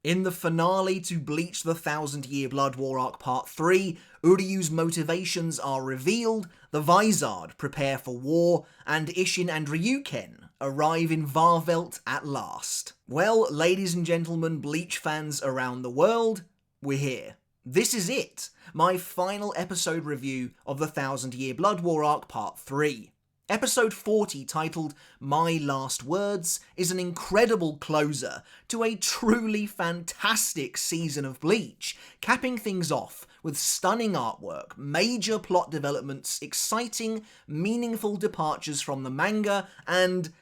In the finale to Bleach the 1,000-Year Blood War Arc Part 3, Uryū's motivations are revealed, the Vizard prepare for war, and Isshin and Ryūken arrive in Varvelt at last. Well, ladies and gentlemen, Bleach fans around the world, we're here. This is it, my final episode review of the 1,000-Year Blood War Arc Part 3. Episode 40, titled My Last Words, is an incredible closer to a truly fantastic season of Bleach, capping things off with stunning artwork, major plot developments, exciting, meaningful departures from the manga, and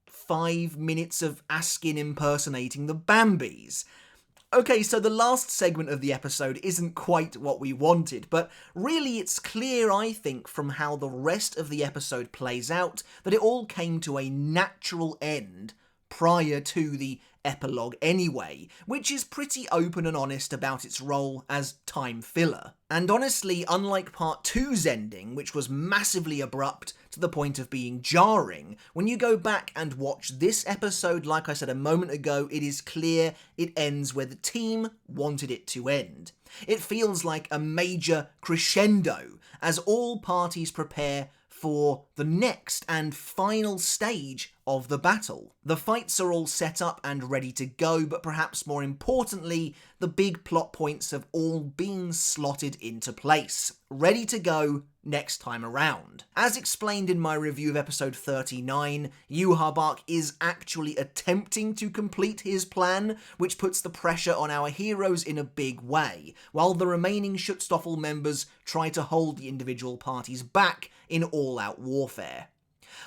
5 minutes of Askin impersonating the Bambis. Okay, so the last segment of the episode isn't quite what we wanted, but really it's clear, I think, from how the rest of the episode plays out, that it all came to a natural end prior to the epilogue anyway, which is pretty open and honest about its role as time filler. And honestly, unlike Part 2's ending, which was massively abrupt to the point of being jarring, when you go back and watch this episode, like I said a moment ago, it is clear it ends where the team wanted it to end. It feels like a major crescendo as all parties prepare for the next and final stage of the battle. The fights are all set up and ready to go, but perhaps more importantly, the big plot points have all been slotted into place, ready to go next time around. As explained in my review of episode 39, Yhwach is actually attempting to complete his plan, which puts the pressure on our heroes in a big way, while the remaining Schutzstaffel members try to hold the individual parties back in all-out warfare.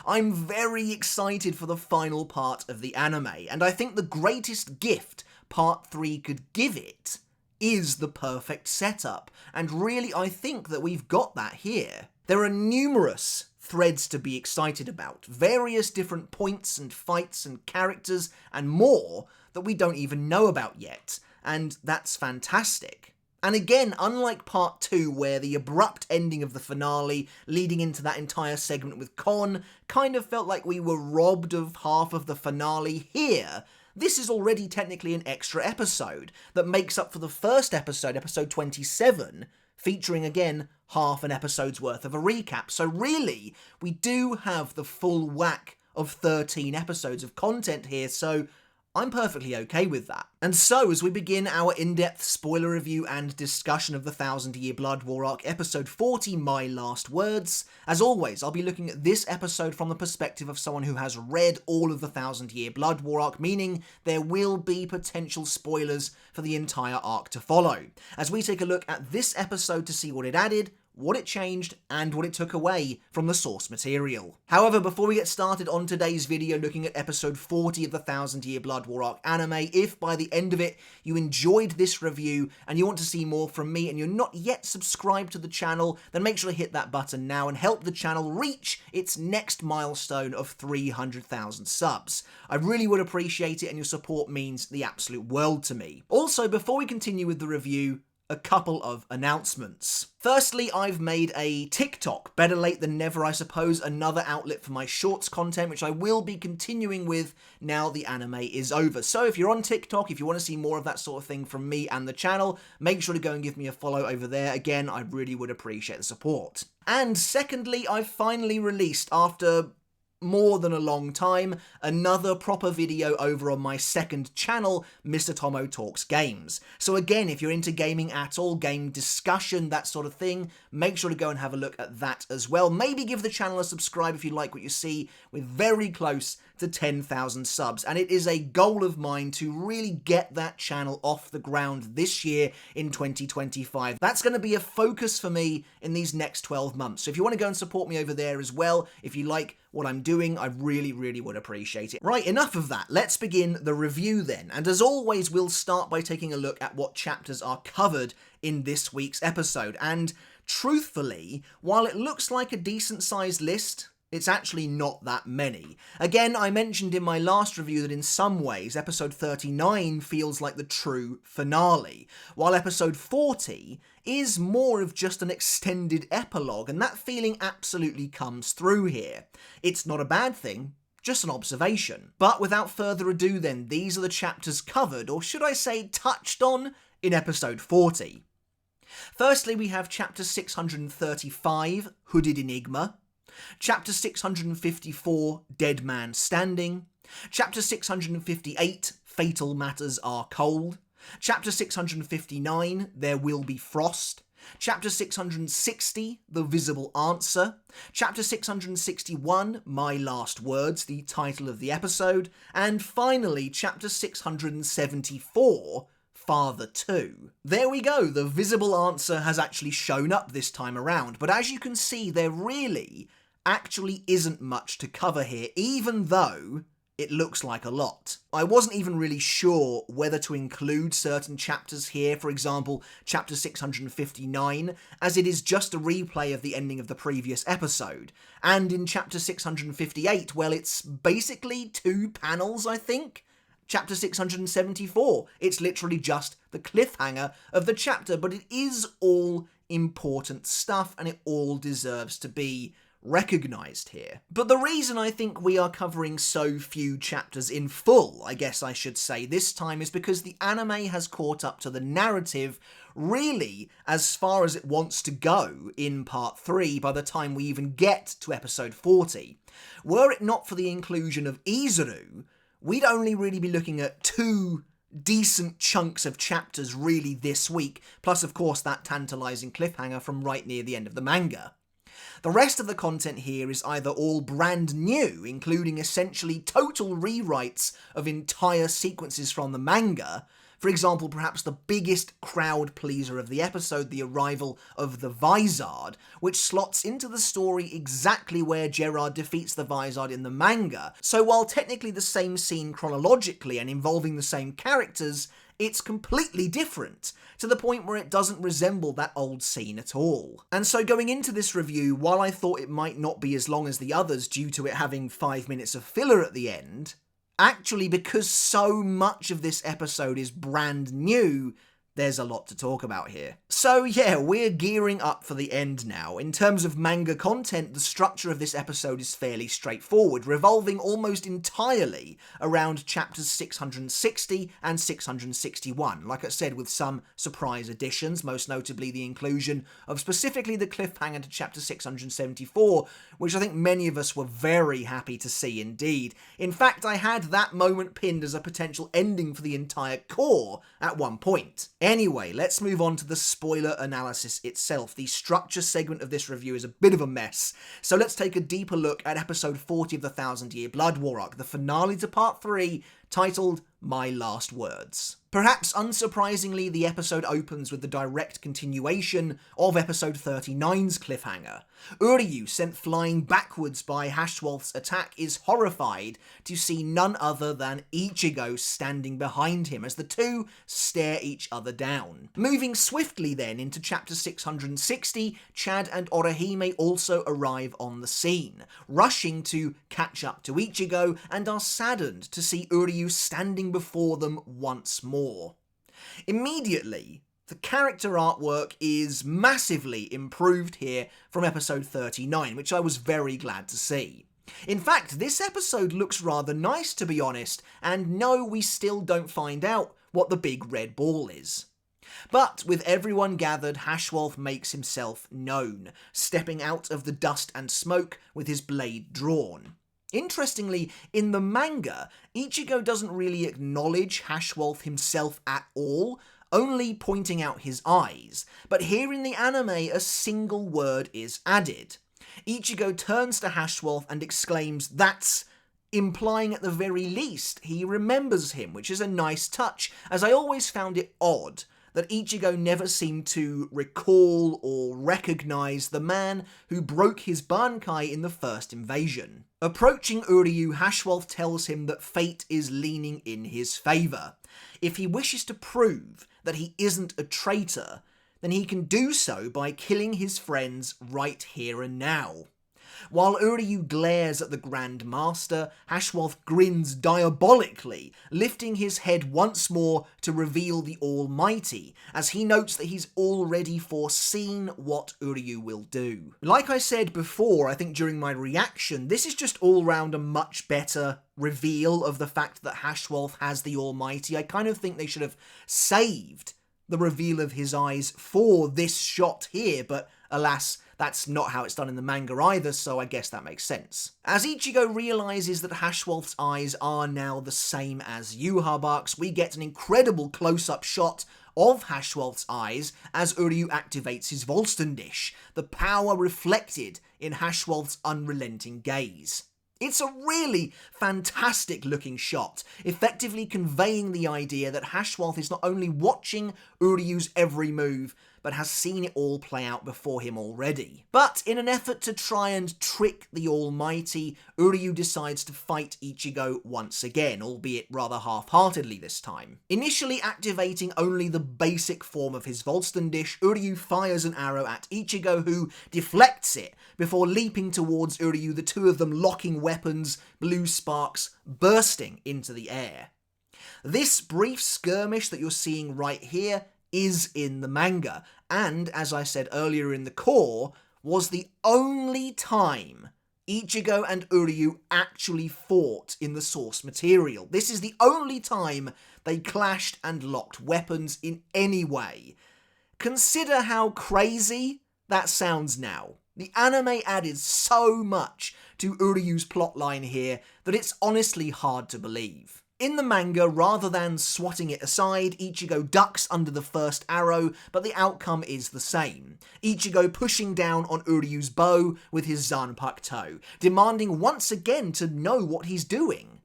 I'm very excited for the final part of the anime, and I think the greatest gift Part 3 could give it is the perfect setup, and really I think that we've got that here. There are numerous threads to be excited about, various different points and fights and characters and more that we don't even know about yet, and that's fantastic. And again, unlike Part 2, where the abrupt ending of the finale leading into that entire segment with Kon kind of felt like we were robbed of half of the finale, here, this is already technically an extra episode that makes up for the first episode, episode 27, featuring again half an episode's worth of a recap. So really, we do have the full whack of 13 episodes of content here, so I'm perfectly okay with that. And so, as we begin our in-depth spoiler review and discussion of the 1,000-Year Blood War Arc, episode 40, My Last Words, as always, I'll be looking at this episode from the perspective of someone who has read all of the 1,000-Year Blood War Arc, meaning there will be potential spoilers for the entire arc to follow, as we take a look at this episode to see what it added, what it changed, and what it took away from the source material. However, before we get started on today's video looking at episode 40 of the 1,000-Year Blood War Arc anime, if by the end of it you enjoyed this review and you want to see more from me and you're not yet subscribed to the channel, then make sure to hit that button now and help the channel reach its next milestone of 300,000 subs. I really would appreciate it, and your support means the absolute world to me. Also, before we continue with the review, a couple of announcements. Firstly, I've made a TikTok, better late than never I suppose, another outlet for my shorts content, which I will be continuing with now the anime is over. So if you're on TikTok, if you want to see more of that sort of thing from me and the channel, make sure to go and give me a follow over there. Again, I really would appreciate the support. And secondly, I've finally released, after more than a long time, another proper video over on my second channel, Mr. Tomo Talks Games. So again, if you're into gaming at all, game discussion, that sort of thing, make sure to go and have a look at that as well. Maybe give the channel a subscribe if you like what you see. We're very close to 10,000 subs, and it is a goal of mine to really get that channel off the ground this year in 2025. That's going to be a focus for me in these next 12 months. So if you want to go and support me over there as well, if you like what I'm doing, I really would appreciate it. Right, enough of that. Let's begin the review then. And as always, we'll start by taking a look at what chapters are covered in this week's episode. And truthfully, while it looks like a decent-sized list, it's actually not that many. Again, I mentioned in my last review that in some ways, episode 39 feels like the true finale, while episode 40 is more of just an extended epilogue, and that feeling absolutely comes through here. It's not a bad thing, Just an observation. But without further ado then, these are the chapters covered, or should I say touched on, in episode 40. Firstly, we have chapter 635, Hooded Enigma, chapter 654, Dead Man Standing, chapter 658, Fatal Matters Are Cold, chapter 659, There Will Be Frost, chapter 660, The Visible Answer, chapter 661, My Last Words, the title of the episode, and finally chapter 674, Father 2. There we go, the visible answer has actually shown up this time around, but as you can see, there really actually isn't much to cover here, even though it looks like a lot. I wasn't even really sure whether to include certain chapters here, for example, chapter 659, as it is just a replay of the ending of the previous episode. And in chapter 658, well, it's basically 2 panels, I think? Chapter 674. It's literally just the cliffhanger of the chapter, but it is all important stuff and it all deserves to be recognised here. But the reason I think we are covering so few chapters in full, I guess I should say, this time is because the anime has caught up to the narrative really as far as it wants to go in part 3 by the time we even get to episode 40. Were it not for the inclusion of Izuru, we'd only really be looking at 2 decent chunks of chapters really this week, plus of course that tantalising cliffhanger from right near the end of the manga. The rest of the content here is either all brand new, including essentially total rewrites of entire sequences from the manga. For example, perhaps the biggest crowd pleaser of the episode, the arrival of the Vizard, which slots into the story exactly where Gerard defeats the Vizard in the manga. So while technically the same scene chronologically and involving the same characters, it's completely different, to the point where it doesn't resemble that old scene at all. And so going into this review, while I thought it might not be as long as the others due to it having 5 minutes of filler at the end, actually, because so much of this episode is brand new, there's a lot to talk about here. So yeah, we're gearing up for the end now. In terms of manga content, the structure of this episode is fairly straightforward, revolving almost entirely around chapters 660 and 661. Like I said, with some surprise additions, most notably the inclusion of specifically the cliffhanger to chapter 674, which I think many of us were very happy to see indeed. In fact, I had that moment pinned as a potential ending for the entire core at one point. Anyway, let's move on to the spoiler analysis itself. The structure segment of this review is a bit of a mess, so let's take a deeper look at episode 40 of the 1000 Year Blood War arc, the finale to part 3, titled My Last Words. Perhaps unsurprisingly, the episode opens with the direct continuation of episode 39's cliffhanger. Uryū, sent flying backwards by HASCHWALTH's attack, is horrified to see none other than Ichigo standing behind him as the two stare each other down. Moving swiftly then into chapter 660, Chad and Orihime also arrive on the scene, rushing to catch up to Ichigo, and are saddened to see Uryū standing before them once more. Immediately, the character artwork is massively improved here from episode 39, which I was very glad to see. In fact, this episode looks rather nice, to be honest, and no, we still don't find out what the big red ball is. But with everyone gathered, HASCHWALTH makes himself known, stepping out of the dust and smoke with his blade drawn. Interestingly, in the manga, Ichigo doesn't really acknowledge HASCHWALTH himself at all, only pointing out his eyes, but here in the anime a single word is added. Ichigo turns to HASCHWALTH and exclaims, "That's," implying at the very least he remembers him, which is a nice touch, as I always found it odd that Ichigo never seemed to recall or recognise the man who broke his bankai in the first invasion. Approaching Uryū, HASCHWALTH tells him that fate is leaning in his favour. If he wishes to prove that he isn't a traitor, then he can do so by killing his friends right here and now. While Uryū glares at the Grand Master, HASCHWALTH grins diabolically, lifting his head once more to reveal the Almighty, as he notes that he's already foreseen what Uryū will do. Like I said before, I think during my reaction, this is just all round a much better reveal of the fact that HASCHWALTH has the Almighty. I kind of think they should have saved the reveal of his eyes for this shot here, but alas, that's not how it's done in the manga either, so I guess that makes sense. As Ichigo realises that HASCHWALTH's eyes are now the same as Yūhabak's, we get an incredible close-up shot of HASCHWALTH's eyes as Uryū activates his Vollständish, the power reflected in HASCHWALTH's unrelenting gaze. It's a really fantastic looking shot, effectively conveying the idea that HASCHWALTH is not only watching Uryū's every move, but has seen it all play out before him already. But in an effort to try and trick the Almighty, Uryū decides to fight Ichigo once again, albeit rather half-heartedly this time. Initially activating only the basic form of his Vollständish, Uryū fires an arrow at Ichigo, who deflects it, before leaping towards Uryū, the two of them locking weapons, blue sparks bursting into the air. This brief skirmish that you're seeing right here is in the manga, and as I said earlier in the core, was the only time Ichigo and Uryū actually fought in the source material. This is the only time they clashed and locked weapons in any way. Consider how crazy that sounds now. The anime added so much to Uryū's plotline here that it's honestly hard to believe. In the manga, rather than swatting it aside, Ichigo ducks under the first arrow, but the outcome is the same. Ichigo pushing down on Uryū's bow with his Zanpakuto, demanding once again to know what he's doing.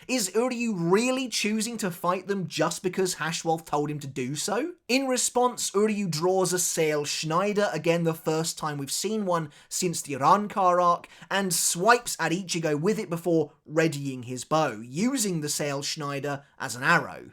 Is Uryū really choosing to fight them just because HASCHWALTH told him to do so? In response, Uryū draws a Seilschneider, again the first time we've seen one since the Rankar arc, and swipes at Ichigo with it before readying his bow, using the Seilschneider as an arrow.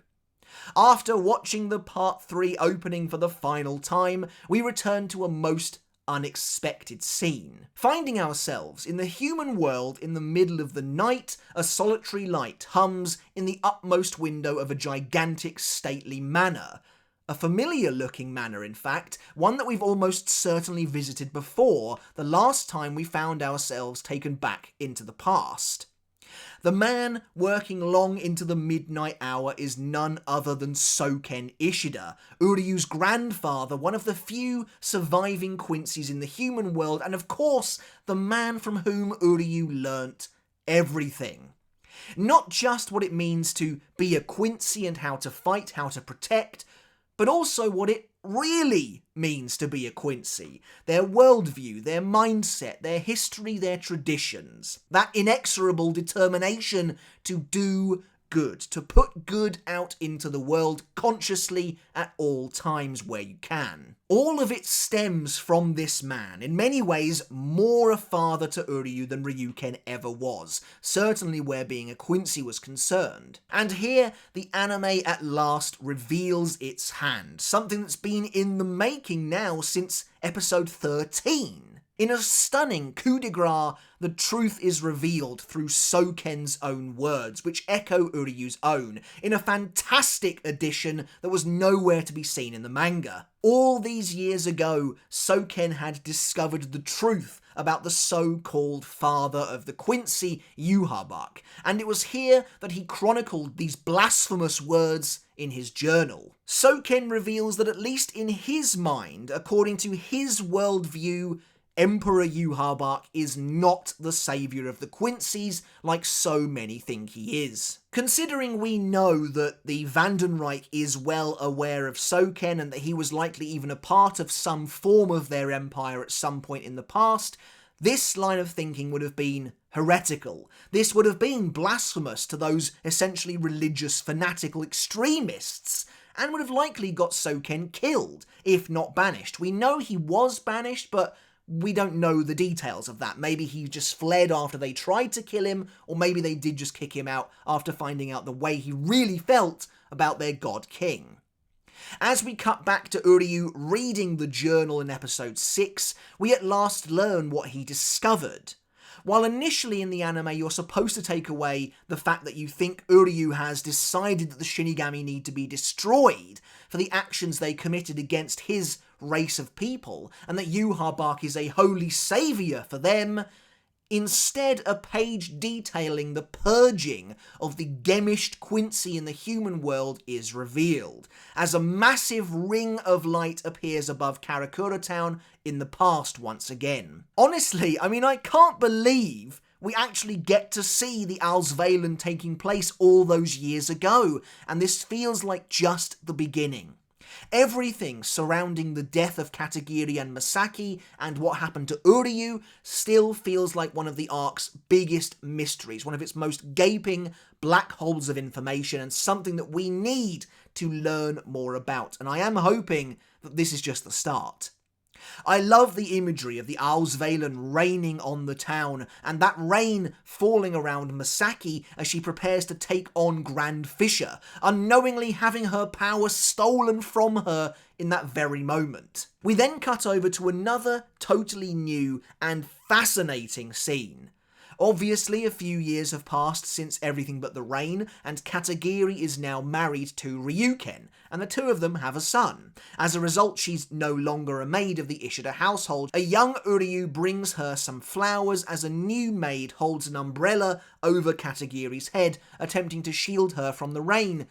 After watching the Part 3 opening for the final time, we return to a most unexpected scene. Finding ourselves in the human world in the middle of the night, a solitary light hums in the upmost window of a gigantic stately manor. A familiar looking manor, in fact, one that we've almost certainly visited before, the last time we found ourselves taken back into the past. The man working long into the midnight hour is none other than Soken Ishida, Uryū's grandfather, one of the few surviving Quincy's in the human world, and of course, the man from whom Uryū learnt everything. Not just what it means to be a Quincy and how to fight, how to protect, but also what it really means to be a Quincy. Their worldview, their mindset, their history, their traditions. That inexorable determination to do good, to put good out into the world consciously at all times where you can. All of it stems from this man, in many ways more a father to Uryū than Ryūken ever was, certainly where being a Quincy was concerned. And here, the anime at last reveals its hand, something that's been in the making now since episode 13. In a stunning coup de grace, the truth is revealed through Soken's own words, which echo Uryū's own, in a fantastic addition that was nowhere to be seen in the manga. All these years ago, Soken had discovered the truth about the so-called father of the Quincy, Yūhabak, and it was here that he chronicled these blasphemous words in his journal. Soken reveals that at least in his mind, according to his worldview, Emperor Yūhabak is not the saviour of the Quincy's like so many think he is. Considering we know that the Vandenreich is well aware of Soken and that he was likely even a part of some form of their empire at some point in the past, this line of thinking would have been heretical. This would have been blasphemous to those essentially religious fanatical extremists, and would have likely got Soken killed, if not banished. We know he was banished, but we don't know the details of that. Maybe he just fled after they tried to kill him, or maybe they did just kick him out after finding out the way he really felt about their god king. As we cut back to Uryū reading the journal in episode 6, we at last learn what he discovered. While initially in the anime you're supposed to take away the fact that you think Uryū has decided that the Shinigami need to be destroyed for the actions they committed against his race of people, and that Yhwach is a holy saviour for them, instead a page detailing the purging of the gemished Quincy in the human world is revealed, as a massive ring of light appears above Karakura town in the past once again. Honestly, I can't believe we actually get to see the Auswählen taking place all those years ago, and this feels like just the beginning. Everything surrounding the death of Katagiri and Masaki and what happened to Uryū still feels like one of the arc's biggest mysteries, one of its most gaping black holes of information, and something that we need to learn more about. And I am hoping that this is just the start. I love the imagery of the Auswählen raining on the town, and that rain falling around Masaki as she prepares to take on Grand Fisher, unknowingly having her power stolen from her in that very moment. We then cut over to another totally new and fascinating scene. Obviously, a few years have passed since Everything But the Rain, and Katagiri is now married to Ryūken, and the two of them have a son. As a result, she's no longer a maid of the Ishida household. A young Uryū brings her some flowers as a new maid holds an umbrella over Katagiri's head, attempting to shield her from the rain.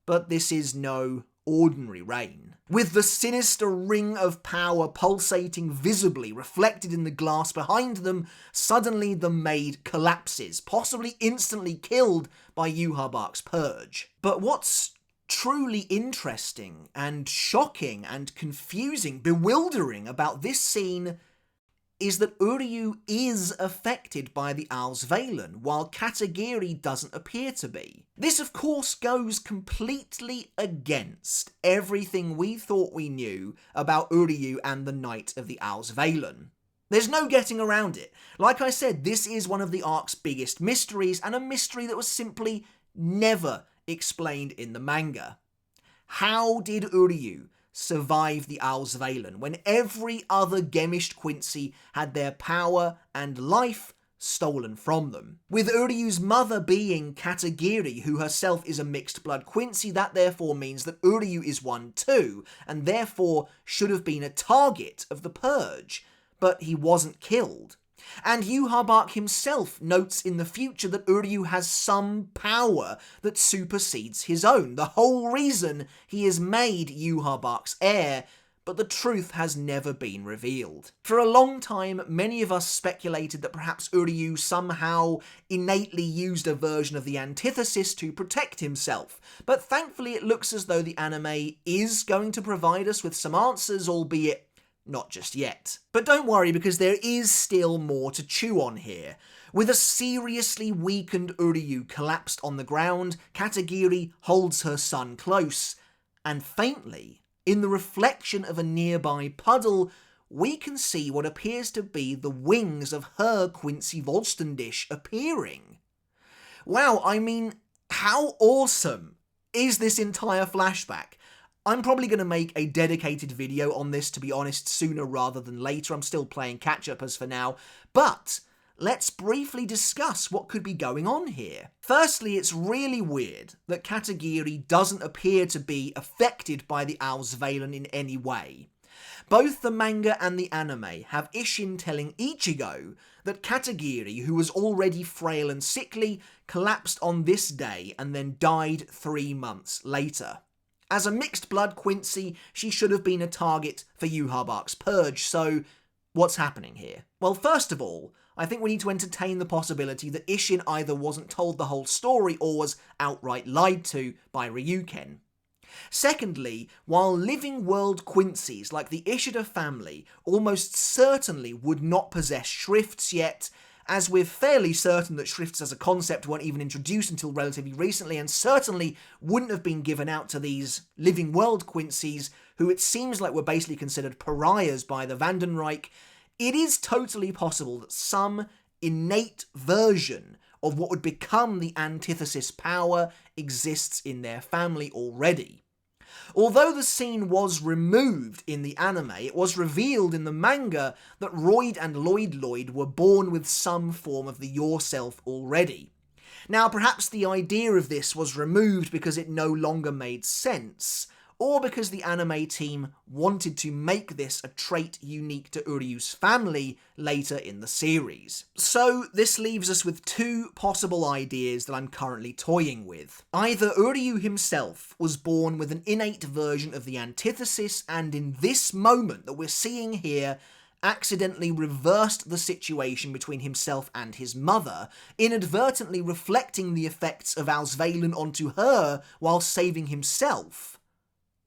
But this is no ordinary rain. With the sinister ring of power pulsating visibly reflected in the glass behind them, suddenly the maid collapses, possibly instantly killed by Yhwach's purge. But what's truly interesting and shocking and confusing, bewildering about this scene is that Uryū is affected by the Auswählen, while Katagiri doesn't appear to be. This of course goes completely against everything we thought we knew about Uryū and the Night of the Auswählen. There's no getting around it. Like I said, this is one of the arc's biggest mysteries, and a mystery that was simply never explained in the manga. How did Uryū survive the Auswählen when every other gemished Quincy had their power and life stolen from them? With Uryū's mother being Katagiri, who herself is a mixed blood Quincy, that therefore means that Uryū is one too, and therefore should have been a target of the purge, but he wasn't killed. And Yhwach himself notes in the future that Uryū has some power that supersedes his own, the whole reason he is made Yhwach's heir, but the truth has never been revealed. For a long time, many of us speculated that perhaps Uryū somehow innately used a version of the antithesis to protect himself, but thankfully it looks as though the anime is going to provide us with some answers, albeit not just yet. But don't worry, because there is still more to chew on here. With a seriously weakened Uryū collapsed on the ground, Katagiri holds her son close, and faintly, in the reflection of a nearby puddle, we can see what appears to be the wings of her Quincy Vollständish appearing. Wow, how awesome is this entire flashback? I'm probably going to make a dedicated video on this, to be honest, sooner rather than later. I'm still playing catch-up as for now, but let's briefly discuss what could be going on here. Firstly, it's really weird that Katagiri doesn't appear to be affected by the Auswählen in any way. Both the manga and the anime have Isshin telling Ichigo that Katagiri, who was already frail and sickly, collapsed on this day and then died 3 months later. As a mixed blood Quincy, she should have been a target for Yhwach's purge, so what's happening here? Well, first of all, I think we need to entertain the possibility that Isshin either wasn't told the whole story or was outright lied to by Ryūken. Secondly, while living world Quincies like the Ishida family almost certainly would not possess shrifts yet, as we're fairly certain that shrifts as a concept weren't even introduced until relatively recently, and certainly wouldn't have been given out to these living world Quincies, who it seems like were basically considered pariahs by the Vandenreich, it is totally possible that some innate version of what would become the antithesis power exists in their family already. Although the scene was removed in the anime, it was revealed in the manga that Royd and Lloyd were born with some form of the yourself already. Now, perhaps the idea of this was removed because it no longer made sense, or because the anime team wanted to make this a trait unique to Uryū's family later in the series. So this leaves us with two possible ideas that I'm currently toying with. Either Uryū himself was born with an innate version of the antithesis, and in this moment that we're seeing here, accidentally reversed the situation between himself and his mother, inadvertently reflecting the effects of Auswählen onto her while saving himself.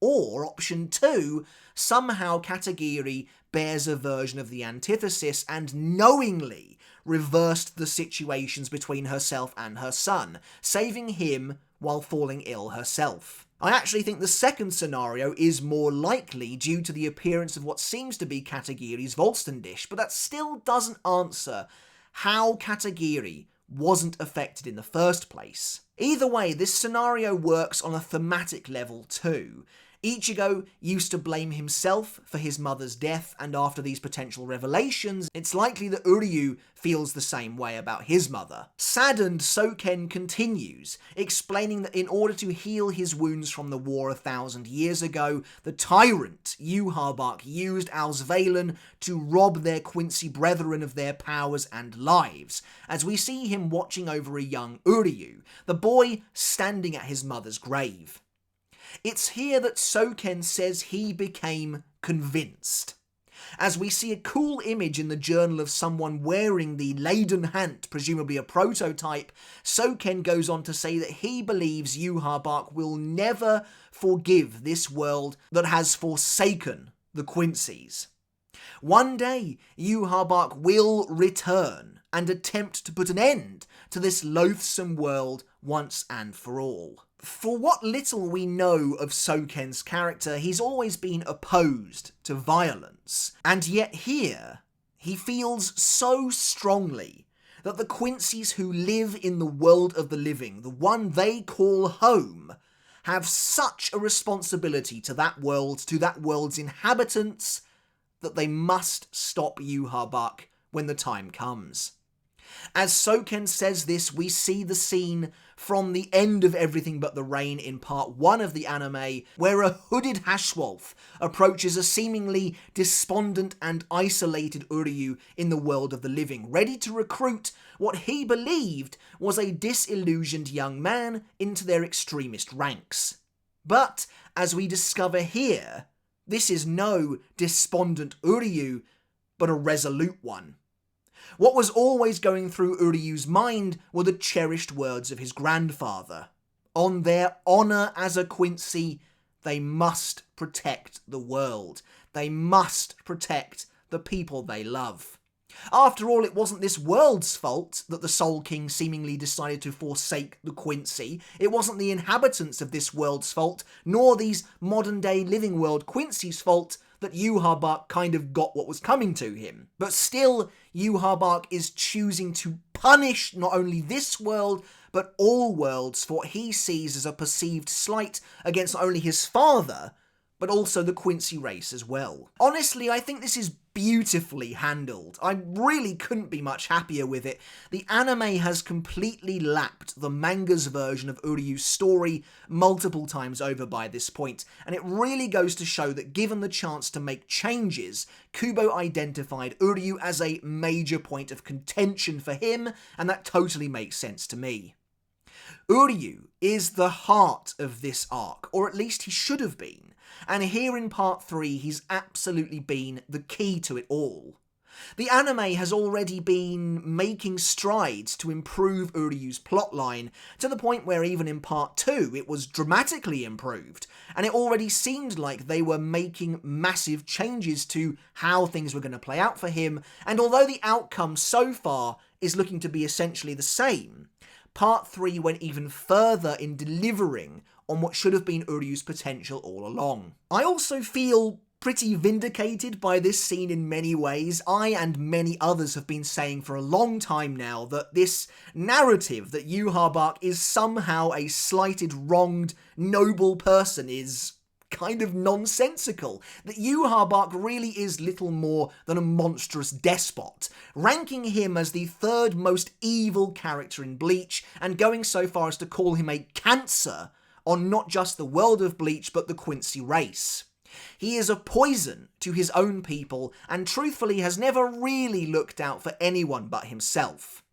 Or, option 2, somehow Katagiri bears a version of the antithesis and knowingly reversed the situations between herself and her son, saving him while falling ill herself. I actually think the second scenario is more likely due to the appearance of what seems to be Katagiri's Volstendish, but that still doesn't answer how Katagiri wasn't affected in the first place. Either way, this scenario works on a thematic level too. Ichigo used to blame himself for his mother's death, and after these potential revelations, it's likely that Uryū feels the same way about his mother. Saddened, Soken continues, explaining that in order to heal his wounds from the war 1,000 years ago, the tyrant, Yūharbak, used Auswählen to rob their Quincy brethren of their powers and lives, as we see him watching over a young Uryū, the boy standing at his mother's grave. It's here that Soken says he became convinced, as we see a cool image in the journal of someone wearing the Leiden-Hand, presumably a prototype. Soken goes on to say that he believes Yūharbak will never forgive this world that has forsaken the Quincy's. One day, Yūharbak will return and attempt to put an end to this loathsome world once and for all. For what little we know of Soken's character, he's always been opposed to violence, and yet here, he feels so strongly that the Quincy's who live in the world of the living, the one they call home, have such a responsibility to that world's inhabitants, that they must stop Yūharbak when the time comes. As Soken says this, we see the scene from the end of Everything But the Rain in part 1 of the anime, where a hooded HASCHWALTH approaches a seemingly despondent and isolated Uryū in the world of the living, ready to recruit what he believed was a disillusioned young man into their extremist ranks. But, as we discover here, this is no despondent Uryū, but a resolute one. What was always going through Uryū's mind were the cherished words of his grandfather. On their honour as a Quincy, they must protect the world. They must protect the people they love. After all, it wasn't this world's fault that the Soul King seemingly decided to forsake the Quincy. It wasn't the inhabitants of this world's fault, nor these modern-day living world Quincy's fault, that Yūharbak kind of got what was coming to him. But still, Yūharbak is choosing to punish not only this world, but all worlds for what he sees as a perceived slight against not only his father, but also the Quincy race as well. Honestly, I think this is beautifully handled. I really couldn't be much happier with it. The anime has completely lapped the manga's version of Uryū's story multiple times over by this point, and it really goes to show that given the chance to make changes, Kubo identified Uryū as a major point of contention for him, and that totally makes sense to me. Uryū is the heart of this arc, or at least he should have been. And here in part 3, he's absolutely been the key to it all. The anime has already been making strides to improve Uryū's plotline, to the point where even in part 2 it was dramatically improved, and it already seemed like they were making massive changes to how things were going to play out for him, and although the outcome so far is looking to be essentially the same, part 3 went even further in delivering on what should have been Uryū's potential all along. I also feel pretty vindicated by this scene in many ways. I and many others have been saying for a long time now that this narrative that Yūharbak is somehow a slighted, wronged, noble person is kind of nonsensical, that Yhwach really is little more than a monstrous despot, ranking him as the third most evil character in Bleach, and going so far as to call him a cancer on not just the world of Bleach, but the Quincy race. He is a poison to his own people, and truthfully has never really looked out for anyone but himself.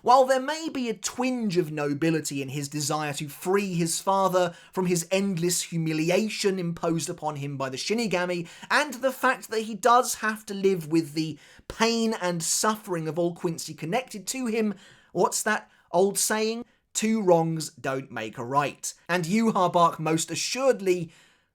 While there may be a twinge of nobility in his desire to free his father from his endless humiliation imposed upon him by the Shinigami, and the fact that he does have to live with the pain and suffering of all Quincy connected to him, what's that old saying? Two wrongs don't make a right. And Yhwach most assuredly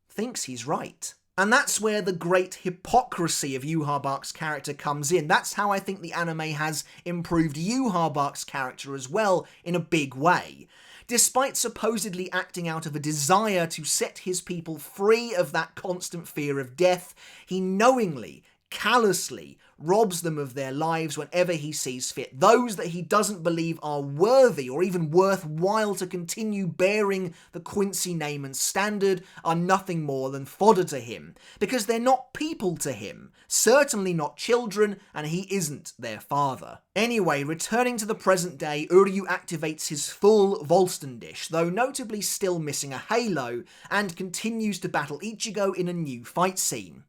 thinks he's right. And that's where the great hypocrisy of Yhwach's character comes in. That's how I think the anime has improved Yhwach's character as well, in a big way. Despite supposedly acting out of a desire to set his people free of that constant fear of death, he knowingly, callously robs them of their lives whenever he sees fit. Those that he doesn't believe are worthy or even worthwhile to continue bearing the Quincy name and standard are nothing more than fodder to him, because they're not people to him, certainly not children, and he isn't their father. Anyway, returning to the present day, Uryū activates his full Volston dish, though notably still missing a halo, and continues to battle Ichigo in a new fight scene.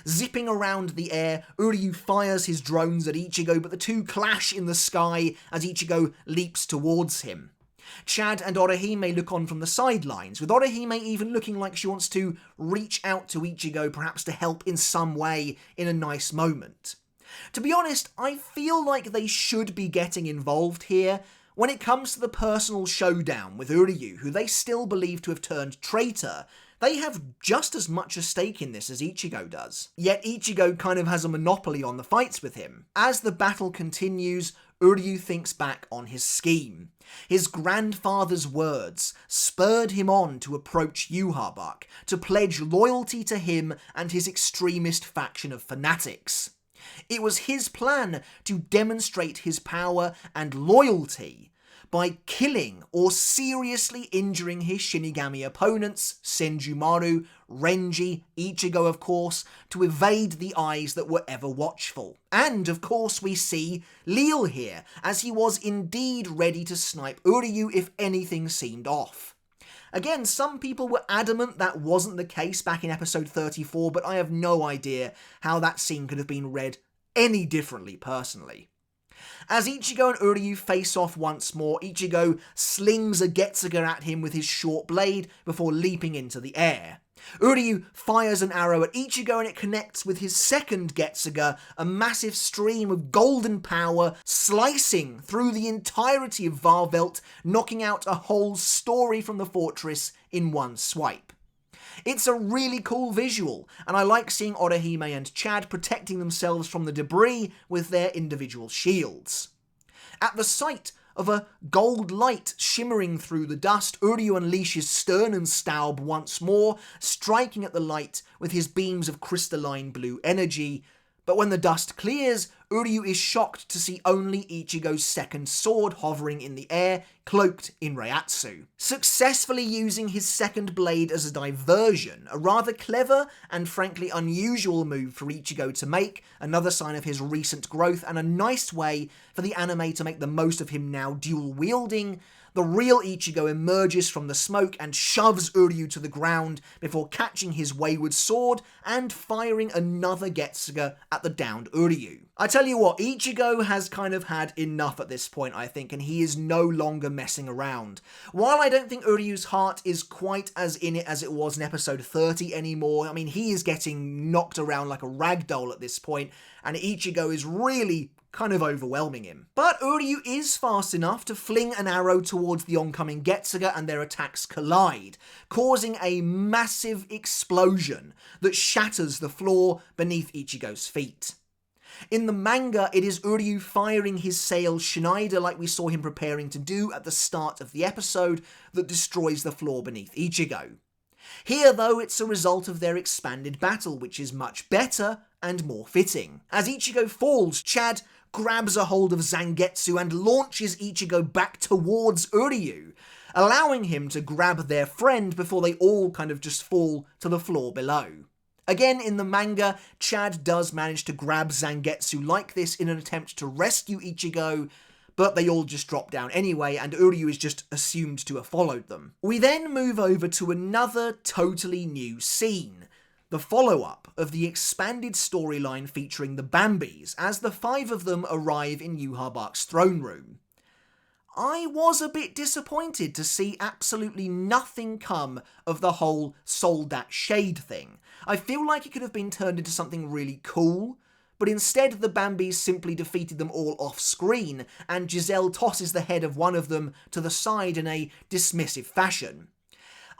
Zipping around the air, Uryū fires his drones at Ichigo, but the two clash in the sky as Ichigo leaps towards him. Chad and Orihime look on from the sidelines, with Orihime even looking like she wants to reach out to Ichigo, perhaps to help in some way in a nice moment. To be honest, I feel like they should be getting involved here. When it comes to the personal showdown with Uryū, who they still believe to have turned traitor, they have just as much a stake in this as Ichigo does. Yet Ichigo kind of has a monopoly on the fights with him. As the battle continues, Uryū thinks back on his scheme. His grandfather's words spurred him on to approach Yhwach, to pledge loyalty to him and his extremist faction of fanatics. It was his plan to demonstrate his power and loyalty by killing or seriously injuring his Shinigami opponents, Senjumaru, Renji, Ichigo of course, to evade the eyes that were ever watchful. And of course we see Lille here, as he was indeed ready to snipe Uryū if anything seemed off. Again, some people were adamant that wasn't the case back in episode 34, but I have no idea how that scene could have been read any differently personally. As Ichigo and Uryū face off once more, Ichigo slings a Getsuga at him with his short blade before leaping into the air. Uryū fires an arrow at Ichigo and it connects with his second Getsuga, a massive stream of golden power slicing through the entirety of Varvelt, knocking out a whole story from the fortress in one swipe. It's a really cool visual, and I like seeing Orihime and Chad protecting themselves from the debris with their individual shields. At the sight of a gold light shimmering through the dust, Uryū unleashes Sternenstaub once more, striking at the light with his beams of crystalline blue energy. But when the dust clears, Uryū is shocked to see only Ichigo's second sword hovering in the air, cloaked in Reiatsu. Successfully using his second blade as a diversion, a rather clever and frankly unusual move for Ichigo to make, another sign of his recent growth and a nice way for the anime to make the most of him now dual-wielding, the real Ichigo emerges from the smoke and shoves Uryū to the ground before catching his wayward sword and firing another Getsuga at the downed Uryū. I tell you what, Ichigo has kind of had enough at this point, I think, and he is no longer messing around. While I don't think Uryū's heart is quite as in it as it was in episode 30 anymore, I mean, he is getting knocked around like a ragdoll at this point, and Ichigo is really kind of overwhelming him. But Uryū is fast enough to fling an arrow towards the oncoming Getsuga and their attacks collide, causing a massive explosion that shatters the floor beneath Ichigo's feet. In the manga, it is Uryū firing his sail Schneider like we saw him preparing to do at the start of the episode that destroys the floor beneath Ichigo. Here, though, it's a result of their expanded battle, which is much better and more fitting. As Ichigo falls, Chad grabs a hold of Zangetsu and launches Ichigo back towards Uryū. allowing him to grab their friend before they all kind of just fall to the floor below. Again, in the manga, Chad does manage to grab Zangetsu like this in an attempt to rescue Ichigo, but they all just drop down anyway, and Uryū is just assumed to have followed them. We then move over to another totally new scene, the follow-up of the expanded storyline featuring the Bambis, as the 5 of them arrive in Yūhabak's throne room. I was a bit disappointed to see absolutely nothing come of the whole Soldat Shade thing. I feel like it could have been turned into something really cool, but instead the Bambis simply defeated them all off-screen, and Giselle tosses the head of one of them to the side in a dismissive fashion.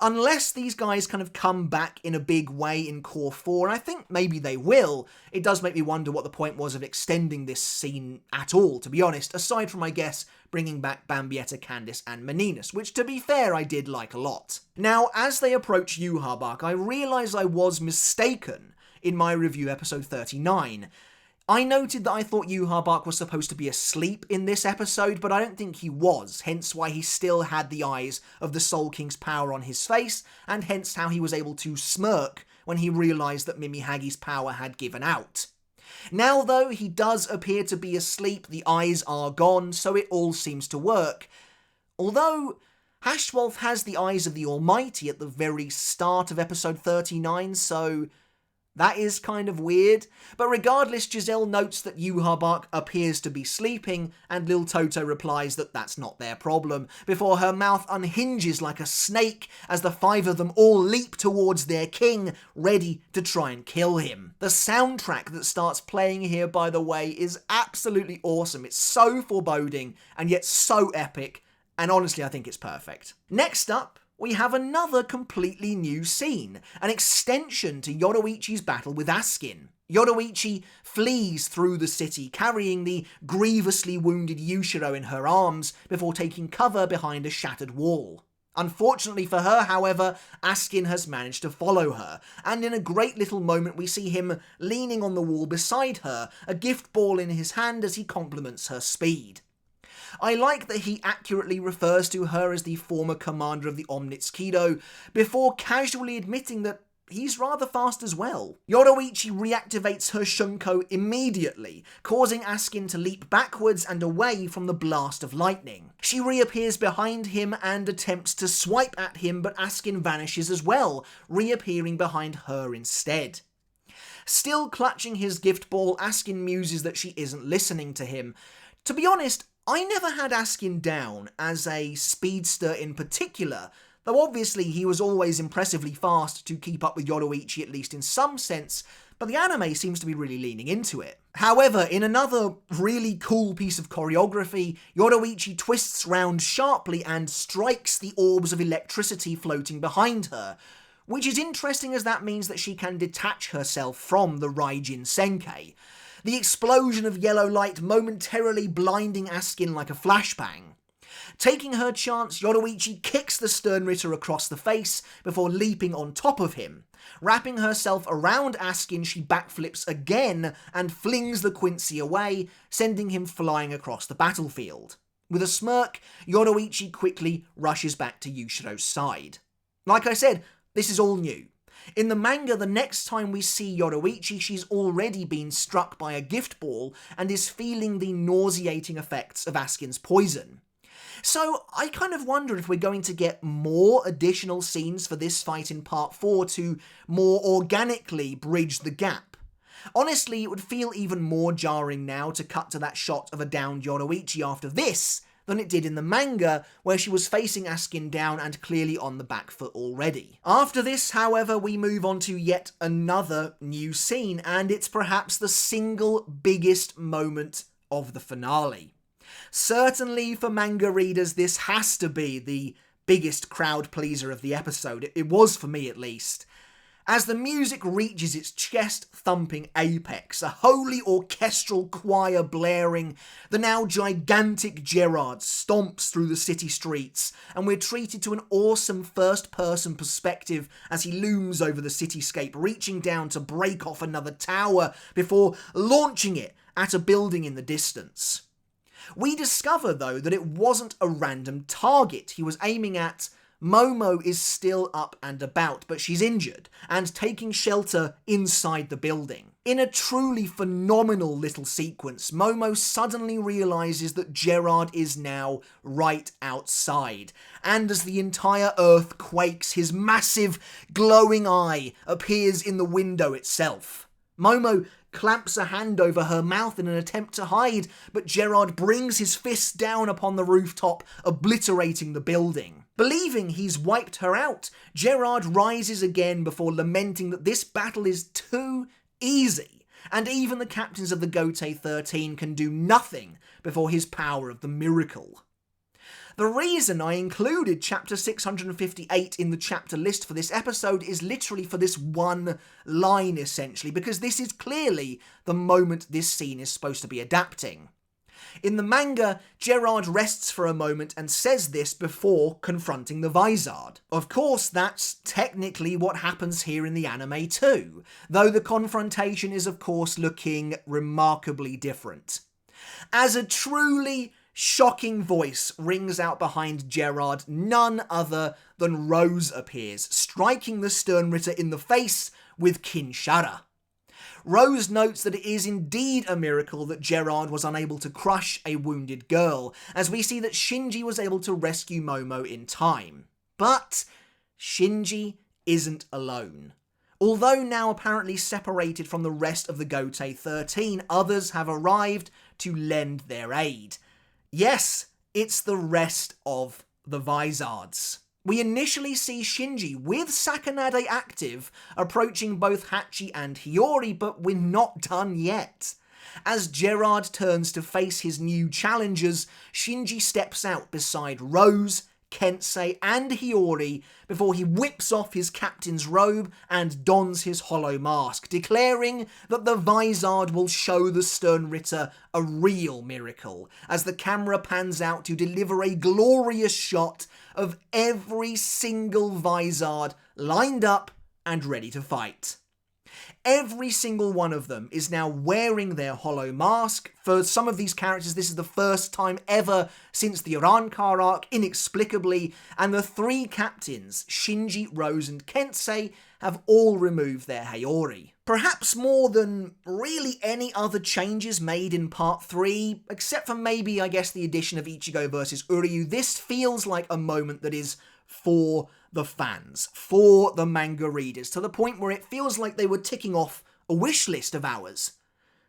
Unless these guys kind of come back in a big way in Core 4, and I think maybe they will, it does make me wonder what the point was of extending this scene at all, to be honest, aside from, I guess, bringing back Bambietta, Candice, and Meninas, which, to be fair, I did like a lot. Now, as they approach Yūhabak, I realise I was mistaken in my review episode 39. I noted that I thought Yūhabak was supposed to be asleep in this episode, but I don't think he was, hence why he still had the eyes of the Soul King's power on his face, and hence how he was able to smirk when he realised that Mimi-Hagi's power had given out. Now though, he does appear to be asleep, the eyes are gone, so it all seems to work. Although, HASCHWALTH has the eyes of the Almighty at the very start of episode 39, so that is kind of weird. But regardless, Giselle notes that Yūhabak appears to be sleeping, and Lil Toto replies that that's not their problem, before her mouth unhinges like a snake as the 5 of them all leap towards their king, ready to try and kill him. The soundtrack that starts playing here, by the way, is absolutely awesome. It's so foreboding, and yet so epic, and honestly I think it's perfect. Next up, we have another completely new scene, an extension to Yoruichi's battle with Askin. Yoruichi flees through the city, carrying the grievously wounded Yushiro in her arms before taking cover behind a shattered wall. Unfortunately for her, however, Askin has managed to follow her, and in a great little moment we see him leaning on the wall beside her, a gift ball in his hand as he compliments her speed. I like that he accurately refers to her as the former commander of the Omnitsukido, before casually admitting that he's rather fast as well. Yoruichi reactivates her Shunko immediately, causing Askin to leap backwards and away from the blast of lightning. She reappears behind him and attempts to swipe at him, but Askin vanishes as well, reappearing behind her instead. Still clutching his gift ball, Askin muses that she isn't listening to him. To be honest, I never had Askin down as a speedster in particular, though obviously he was always impressively fast to keep up with Yoruichi, at least in some sense, but the anime seems to be really leaning into it. However, in another really cool piece of choreography, Yoruichi twists round sharply and strikes the orbs of electricity floating behind her, which is interesting as that means that she can detach herself from the Raijin Senkei. The explosion of yellow light momentarily blinding Askin like a flashbang. Taking her chance, Yoruichi kicks the Sternritter across the face before leaping on top of him. Wrapping herself around Askin, she backflips again and flings the Quincy away, sending him flying across the battlefield. With a smirk, Yoruichi quickly rushes back to Yushiro's side. Like I said, this is all new. In the manga, the next time we see Yoruichi, she's already been struck by a gift ball and is feeling the nauseating effects of Askin's poison. So I kind of wonder if we're going to get more additional scenes for this fight in part 4 to more organically bridge the gap. Honestly, it would feel even more jarring now to cut to that shot of a downed Yoruichi after this than it did in the manga, where she was facing Askin down and clearly on the back foot already. After this, however, we move on to yet another new scene, and it's perhaps the single biggest moment of the finale. Certainly for manga readers, this has to be the biggest crowd pleaser of the episode. It was for me, at least. As the music reaches its chest-thumping apex, a holy orchestral choir blaring, the now gigantic Gerard stomps through the city streets, and we're treated to an awesome first-person perspective as he looms over the cityscape, reaching down to break off another tower before launching it at a building in the distance. We discover, though, that it wasn't a random target he was aiming at. Momo is still up and about, but she's injured and taking shelter inside the building. In a truly phenomenal little sequence, Momo suddenly realises that Gerard is now right outside, and as the entire earth quakes, his massive, glowing eye appears in the window itself. Momo clamps a hand over her mouth in an attempt to hide, but Gerard brings his fist down upon the rooftop, obliterating the building. Believing he's wiped her out, Gerard rises again before lamenting that this battle is too easy, and even the captains of the Gotei 13 can do nothing before his power of the miracle. The reason I included chapter 658 in the chapter list for this episode is literally for this one line, essentially, because this is clearly the moment this scene is supposed to be adapting. In the manga, Gerard rests for a moment and says this before confronting the Vizard. Of course, that's technically what happens here in the anime too, though the confrontation is of course looking remarkably different. As a truly shocking voice rings out behind Gerard, none other than Rose appears, striking the Sternritter in the face with Kinshara. Rose notes that it is indeed a miracle that Gerard was unable to crush a wounded girl, as we see that Shinji was able to rescue Momo in time. But Shinji isn't alone. Although now apparently separated from the rest of the Gotei 13, others have arrived to lend their aid. Yes, it's the rest of the Vizards. We initially see Shinji with Sakanade active approaching both Hachi and Hiyori, but we're not done yet. As Gerard turns to face his new challengers, Shinji steps out beside Rose, Kensei and Hiyori before he whips off his captain's robe and dons his hollow mask, declaring that the Vizard will show the Sternritter a real miracle, as the camera pans out to deliver a glorious shot of every single Vizard lined up and ready to fight. Every single one of them is now wearing their hollow mask. For some of these characters, this is the first time ever since the Rankar arc, inexplicably, and the three captains, Shinji, Rose and Kensei, have all removed their Hiyori. Perhaps more than really any other changes made in part 3, except for maybe, I guess, the addition of Ichigo versus Uryū, this feels like a moment that is for the fans, for the manga readers, to the point where it feels like they were ticking off a wish list of ours.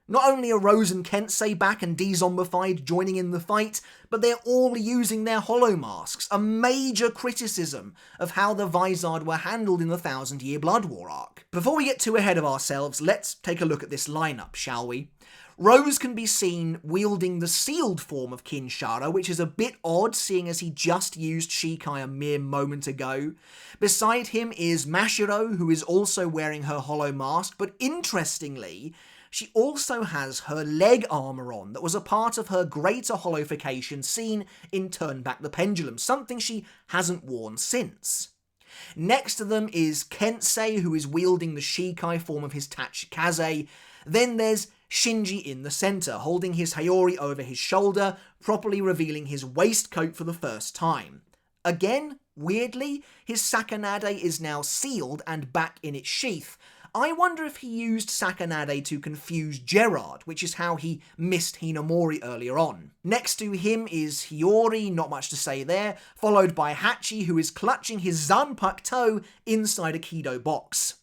Not only are Rose and Kensei back and de-zombified joining in the fight, but they're all using their hollow masks, a major criticism of how the Vizard were handled in the 1000-Year Blood War arc. Before we get too ahead of ourselves, let's take a look at this lineup, shall we? Rose can be seen wielding the sealed form of Kinshara, which is a bit odd seeing as he just used Shikai a mere moment ago. Beside him is Mashiro, who is also wearing her hollow mask, but interestingly, she also has her leg armour on that was a part of her greater hollowification seen in Turn Back the Pendulum, something she hasn't worn since. Next to them is Kensei, who is wielding the Shikai form of his Tachikaze. Then there's Shinji in the centre, holding his Hiyori over his shoulder, properly revealing his waistcoat for the first time. Again, weirdly, his Sakanade is now sealed and back in its sheath. I wonder if he used Sakanade to confuse Gerard, which is how he missed Hinamori earlier on. Next to him is Hiyori, not much to say there, followed by Hachi, who is clutching his Zanpakuto inside a Kido box.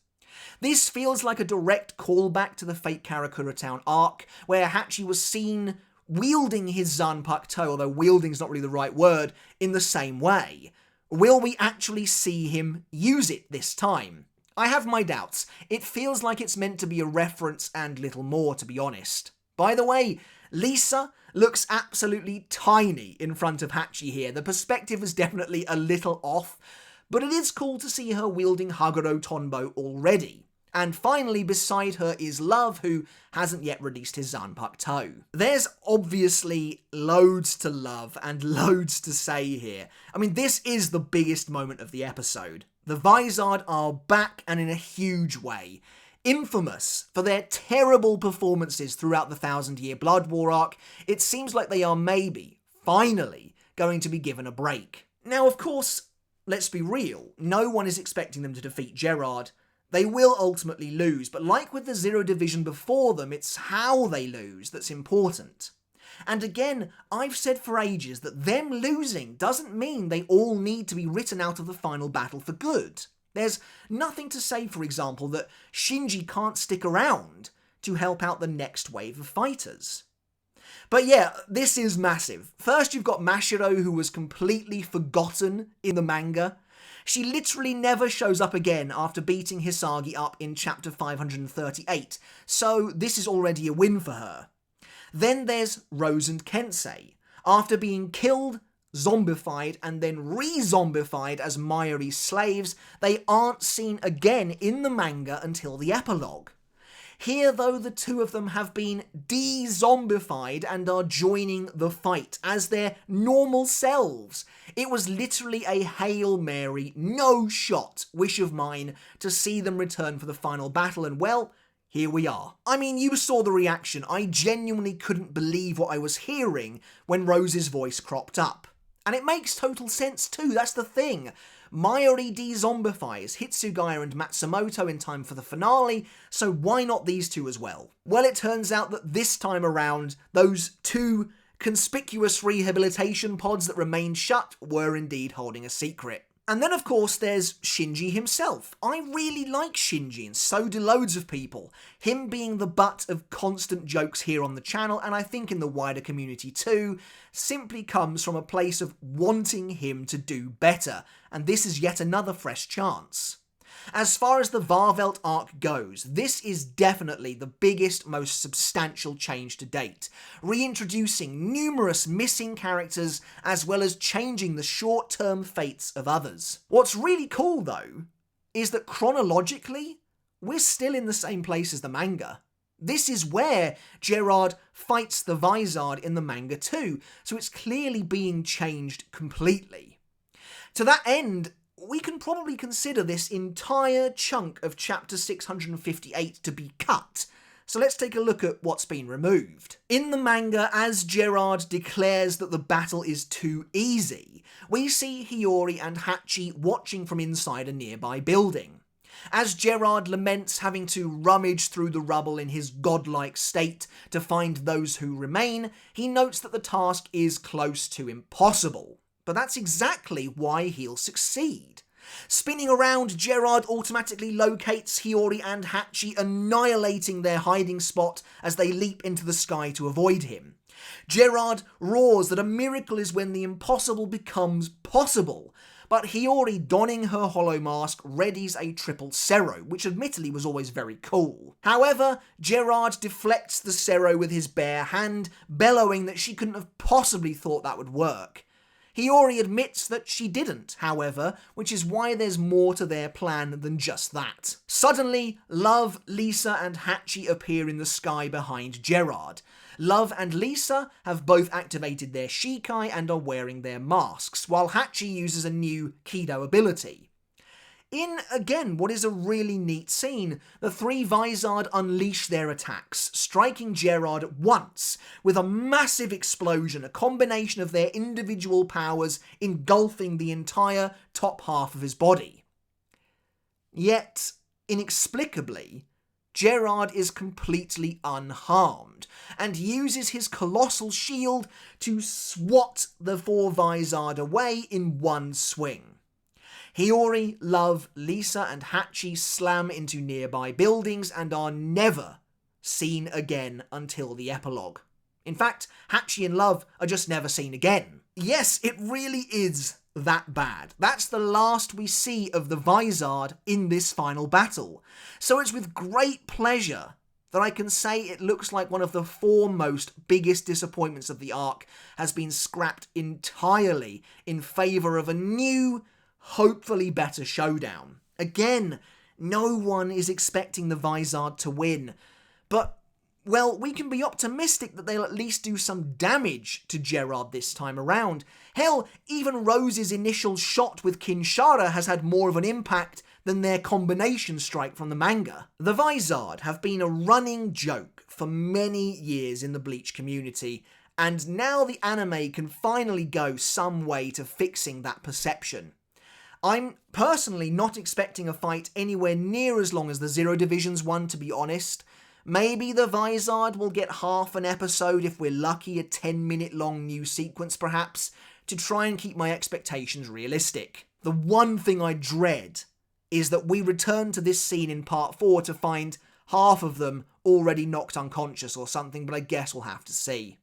This feels like a direct callback to the Fate Karakura Town arc, where Hachi was seen wielding his Zanpakuto, although wielding's not really the right word, in the same way. Will we actually see him use it this time? I have my doubts. It feels like it's meant to be a reference and little more, to be honest. By the way, Lisa looks absolutely tiny in front of Hachi here. The perspective is definitely a little off, but it is cool to see her wielding Haguro Tonbo already. And finally, beside her is Love, who hasn't yet released his Zanpakuto. There's obviously loads to love and loads to say here. I mean, this is the biggest moment of the episode. The Vizard are back and in a huge way. Infamous for their terrible performances throughout the 1000-Year Blood War arc, it seems like they are maybe, finally, going to be given a break. Now, of course, let's be real, no one is expecting them to defeat Gerard. They will ultimately lose, but like with the Zero Division before them, it's how they lose that's important. And again, I've said for ages that them losing doesn't mean they all need to be written out of the final battle for good. There's nothing to say, for example, that Shinji can't stick around to help out the next wave of fighters. But yeah, this is massive. First you've got Mashiro, who was completely forgotten in the manga. She literally never shows up again after beating Hisagi up in chapter 538, so this is already a win for her. Then there's Rose and Kensei. After being killed, zombified, and then re-zombified as Mayuri's slaves, they aren't seen again in the manga until the epilogue. Here, though, the two of them have been de-zombified and are joining the fight as their normal selves. It was literally a Hail Mary, no shot wish of mine to see them return for the final battle, and well, here we are. I mean, you saw the reaction. I genuinely couldn't believe what I was hearing when Rose's voice cropped up. And it makes total sense too, that's the thing. Mayuri de-zombifies Hitsugaya and Matsumoto in time for the finale, so why not these two as well? Well, it turns out that this time around, those two conspicuous rehabilitation pods that remained shut were indeed holding a secret. And then, of course, there's Shinji himself. I really like Shinji, and so do loads of people. Him being the butt of constant jokes here on the channel, and I think in the wider community too, simply comes from a place of wanting him to do better, and this is yet another fresh chance. As far as the Varvelt arc goes, this is definitely the biggest, most substantial change to date, reintroducing numerous missing characters as well as changing the short-term fates of others. What's really cool though, is that chronologically, we're still in the same place as the manga. This is where Gerard fights the Vizard in the manga too, so it's clearly being changed completely. To that end, we can probably consider this entire chunk of chapter 658 to be cut, so let's take a look at what's been removed. In the manga, as Gerard declares that the battle is too easy, we see Hiyori and Hachi watching from inside a nearby building. As Gerard laments having to rummage through the rubble in his godlike state to find those who remain, he notes that the task is close to impossible. But that's exactly why he'll succeed. Spinning around, Gerard automatically locates Hiyori and Hachi, annihilating their hiding spot as they leap into the sky to avoid him. Gerard roars that a miracle is when the impossible becomes possible, but Hiyori, donning her hollow mask, readies a triple Sero, which admittedly was always very cool. However, Gerard deflects the Sero with his bare hand, bellowing that she couldn't have possibly thought that would work. Hiyori admits that she didn't, however, which is why there's more to their plan than just that. Suddenly, Love, Lisa and Hachi appear in the sky behind Gerard. Love and Lisa have both activated their Shikai and are wearing their masks, while Hachi uses a new Kido ability. In, again, what is a really neat scene, the three Vizard unleash their attacks, striking Gerard at once, with a massive explosion, a combination of their individual powers engulfing the entire top half of his body. Yet, inexplicably, Gerard is completely unharmed, and uses his colossal shield to swat the four Vizard away in one swing. Hiyori, Love, Lisa and Hachi slam into nearby buildings and are never seen again until the epilogue. In fact, Hachi and Love are just never seen again. Yes, it really is that bad. That's the last we see of the Vizard in this final battle. So it's with great pleasure that I can say it looks like one of the foremost biggest disappointments of the arc has been scrapped entirely in favour of a new, hopefully better showdown. Again, no one is expecting the Vizard to win, but, well, we can be optimistic that they'll at least do some damage to Gerard this time around. Hell, even Rose's initial shot with Kinshara has had more of an impact than their combination strike from the manga. The Vizard have been a running joke for many years in the Bleach community, and now the anime can finally go some way to fixing that perception. I'm personally not expecting a fight anywhere near as long as the Zero Division's one, to be honest. Maybe the Vizard will get half an episode if we're lucky, a 10-minute long new sequence perhaps, to try and keep my expectations realistic. The one thing I dread is that we return to this scene in part 4 to find half of them already knocked unconscious or something, but I guess we'll have to see.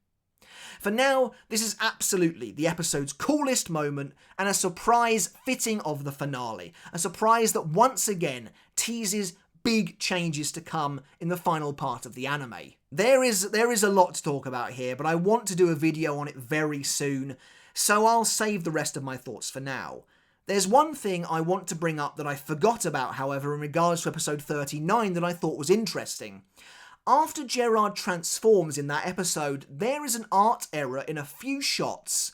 For now, this is absolutely the episode's coolest moment and a surprise fitting of the finale. A surprise that once again teases big changes to come in the final part of the anime. There is a lot to talk about here, but I want to do a video on it very soon, so I'll save the rest of my thoughts for now. There's one thing I want to bring up that I forgot about, however, in regards to episode 39 that I thought was interesting. After Gerard transforms in that episode, there is an art error in a few shots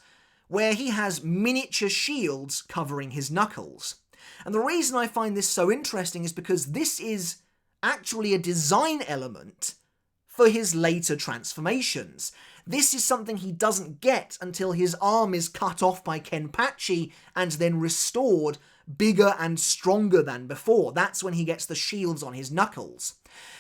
where he has miniature shields covering his knuckles. And the reason I find this so interesting is because this is actually a design element for his later transformations. This is something he doesn't get until his arm is cut off by Kenpachi and then restored bigger and stronger than before. That's when he gets the shields on his knuckles.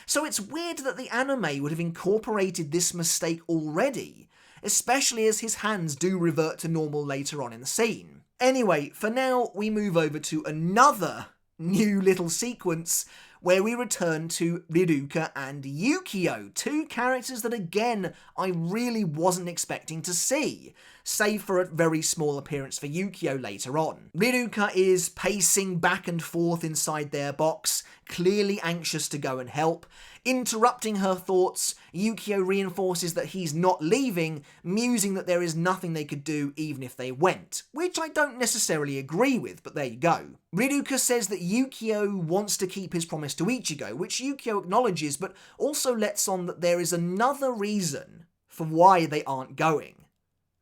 So it's weird that the anime would have incorporated this mistake already, especially as his hands do revert to normal later on in the scene. Anyway, for now, we move over to another new little sequence where we return to Ryūken and Ukitake, two characters that again I really wasn't expecting to see, save for a very small appearance for Ukitake later on. Ryūken is pacing back and forth inside their box, clearly anxious to go and help. Interrupting her thoughts, Ukitake reinforces that he's not leaving, musing that there is nothing they could do even if they went, which I don't necessarily agree with, but there you go. Ryūken says that Ukitake wants to keep his promise to Ichigo, which Ukitake acknowledges, but also lets on that there is another reason for why they aren't going.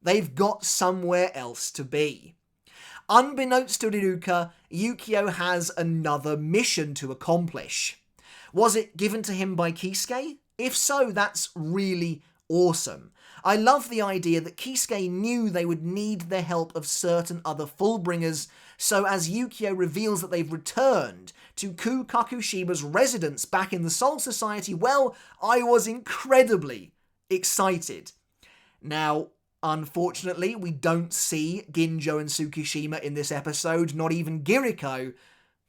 They've got somewhere else to be. Unbeknownst to Ryūken, Ukitake has another mission to accomplish. Was it given to him by Kisuke? If so, that's really awesome. I love the idea that Kisuke knew they would need the help of certain other Fullbringers, so as Ukitake reveals that they've returned to Ku Kakushima's residence back in the Soul Society, well, I was incredibly excited. Now, unfortunately, we don't see Ginjo and Tsukishima in this episode, not even Giriko,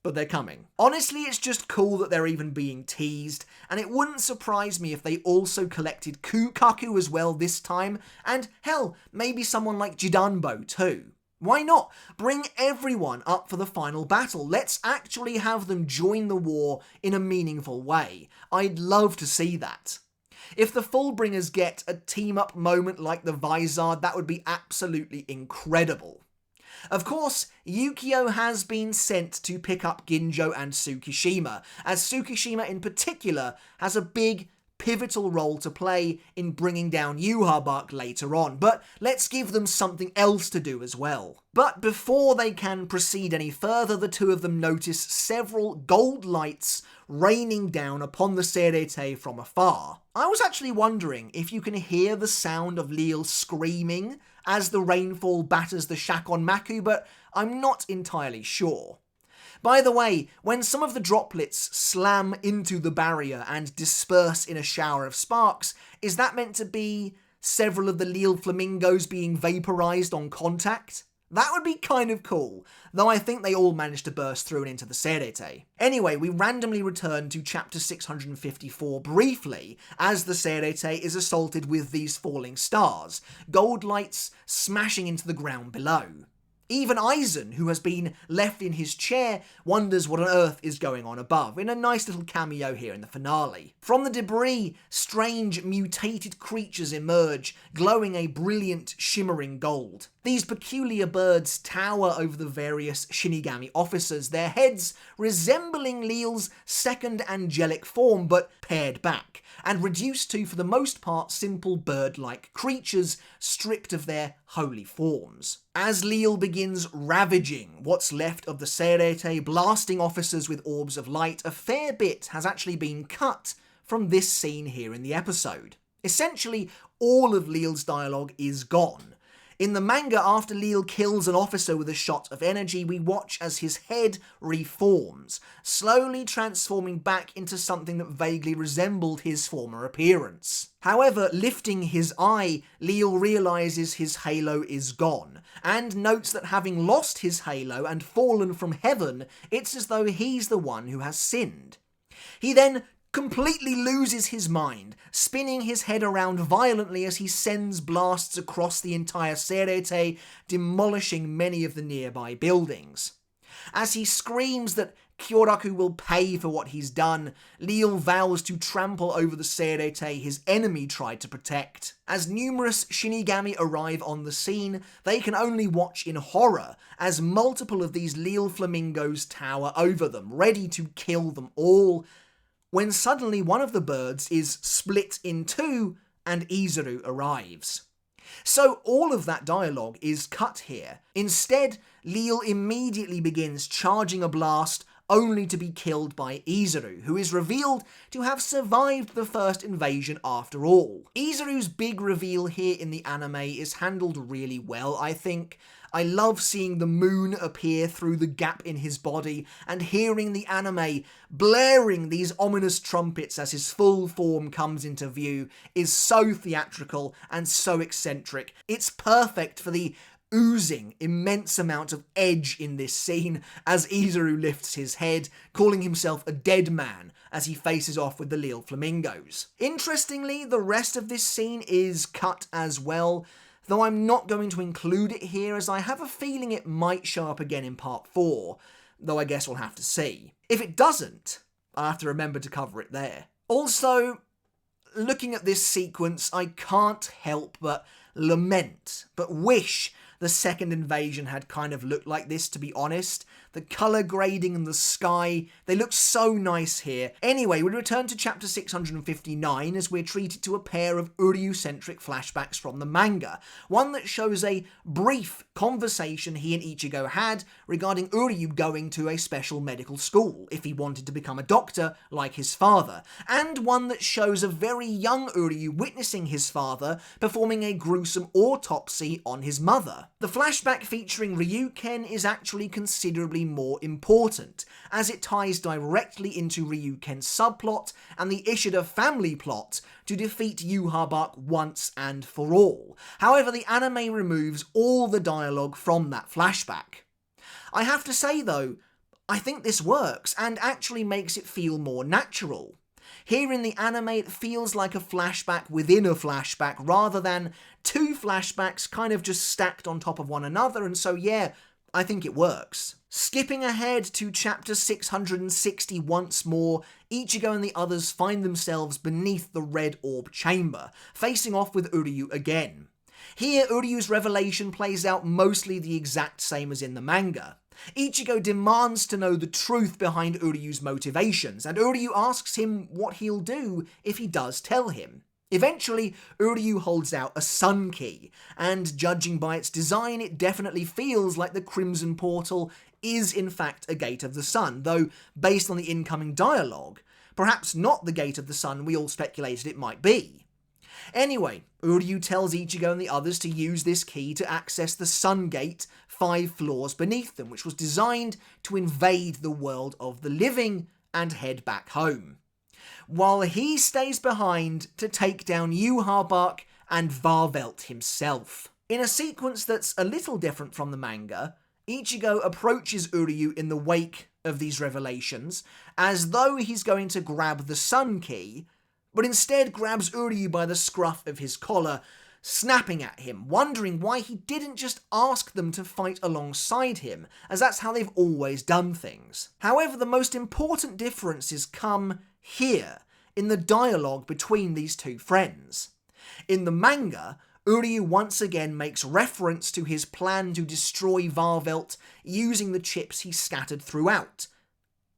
but they're coming. Honestly, it's just cool that they're even being teased, and it wouldn't surprise me if they also collected Kukaku as well this time, and hell, maybe someone like Jidanbo too. Why not? Bring everyone up for the final battle. Let's actually have them join the war in a meaningful way. I'd love to see that. If the Fullbringers get a team-up moment like the Vizard, that would be absolutely incredible. Of course, Ukitake has been sent to pick up Ginjo and Tsukishima, as Tsukishima in particular has a big, pivotal role to play in bringing down Yhwach later on, but let's give them something else to do as well. But before they can proceed any further, the two of them notice several gold lights raining down upon the Sternritter from afar. I was actually wondering if you can hear the sound of Lille screaming as the rainfall batters the shack on Maku, but I'm not entirely sure. By the way, when some of the droplets slam into the barrier and disperse in a shower of sparks, is that meant to be several of the Lille flamingos being vaporized on contact? That would be kind of cool, though I think they all managed to burst through and into the Sternritter. Anyway, we randomly return to chapter 654 briefly, as the Sternritter is assaulted with these falling stars, gold lights smashing into the ground below. Even Aizen, who has been left in his chair, wonders what on earth is going on above, in a nice little cameo here in the finale. From the debris, strange mutated creatures emerge, glowing a brilliant, shimmering gold. These peculiar birds tower over the various Shinigami officers, their heads resembling Lille's second angelic form but pared back, and reduced to, for the most part, simple bird-like creatures stripped of their holy forms. As Lille begins ravaging what's left of the Sternritter, blasting officers with orbs of light, a fair bit has actually been cut from this scene here in the episode. Essentially, all of Lille's dialogue is gone. In the manga, after Lille kills an officer with a shot of energy, we watch as his head reforms, slowly transforming back into something that vaguely resembled his former appearance. However, lifting his eye, Lille realises his halo is gone, and notes that having lost his halo and fallen from heaven, it's as though he's the one who has sinned. He then completely loses his mind, spinning his head around violently as he sends blasts across the entire Sternritter, demolishing many of the nearby buildings. As he screams that Kyoraku will pay for what he's done, Lille vows to trample over the Sternritter his enemy tried to protect. As numerous Shinigami arrive on the scene, they can only watch in horror as multiple of these Lille flamingos tower over them, ready to kill them all, when suddenly one of the birds is split in two and Izuru arrives. So all of that dialogue is cut here. Instead, Lille immediately begins charging a blast, only to be killed by Izuru, who is revealed to have survived the first invasion after all. Izuru's big reveal here in the anime is handled really well, I think. I love seeing the moon appear through the gap in his body and hearing the anime blaring these ominous trumpets as his full form comes into view is so theatrical and so eccentric. It's perfect for the oozing immense amount of edge in this scene as Izuru lifts his head, calling himself a dead man as he faces off with the Lille flamingos. Interestingly, the rest of this scene is cut as well, though I'm not going to include it here as I have a feeling it might show up again in part 4, though I guess we'll have to see. If it doesn't, I'll have to remember to cover it there. Also, looking at this sequence, I can't help but lament, but wish the second invasion had kind of looked like this, to be honest. The colour grading and the sky, they look so nice here. Anyway, we return to chapter 659 as we're treated to a pair of Uryū-centric flashbacks from the manga. One that shows a brief conversation he and Ichigo had regarding Uryū going to a special medical school if he wanted to become a doctor like his father, and one that shows a very young Uryū witnessing his father performing a gruesome autopsy on his mother. The flashback featuring Ryūken is actually considerably more important, as it ties directly into Ryūken's subplot and the Ishida family plot to defeat Yūhabak once and for all. However, the anime removes all the dialogue from that flashback. I have to say though, I think this works and actually makes it feel more natural. Here in the anime, it feels like a flashback within a flashback rather than two flashbacks kind of just stacked on top of one another, and so yeah, I think it works. Skipping ahead to chapter 660 once more, Ichigo and the others find themselves beneath the Red Orb Chamber, facing off with Uryū again. Here, Uryū's revelation plays out mostly the exact same as in the manga. Ichigo demands to know the truth behind Uryū's motivations, and Uryū asks him what he'll do if he does tell him. Eventually, Uryū holds out a sun key, and judging by its design, it definitely feels like the Crimson Portal is in fact a Gate of the Sun, though based on the incoming dialogue, perhaps not the Gate of the Sun we all speculated it might be. Anyway, Uryū tells Ichigo and the others to use this key to access the Sun Gate 5 floors beneath them, which was designed to invade the world of the living and head back home, while he stays behind to take down Yūhabak and Varvelt himself. In a sequence that's a little different from the manga, Ichigo approaches Uryū in the wake of these revelations, as though he's going to grab the Sun Key, but instead grabs Uryū by the scruff of his collar, snapping at him, wondering why he didn't just ask them to fight alongside him, as that's how they've always done things. However, the most important differences come here, in the dialogue between these two friends. In the manga, Uryū once again makes reference to his plan to destroy Varvelt using the chips he scattered throughout,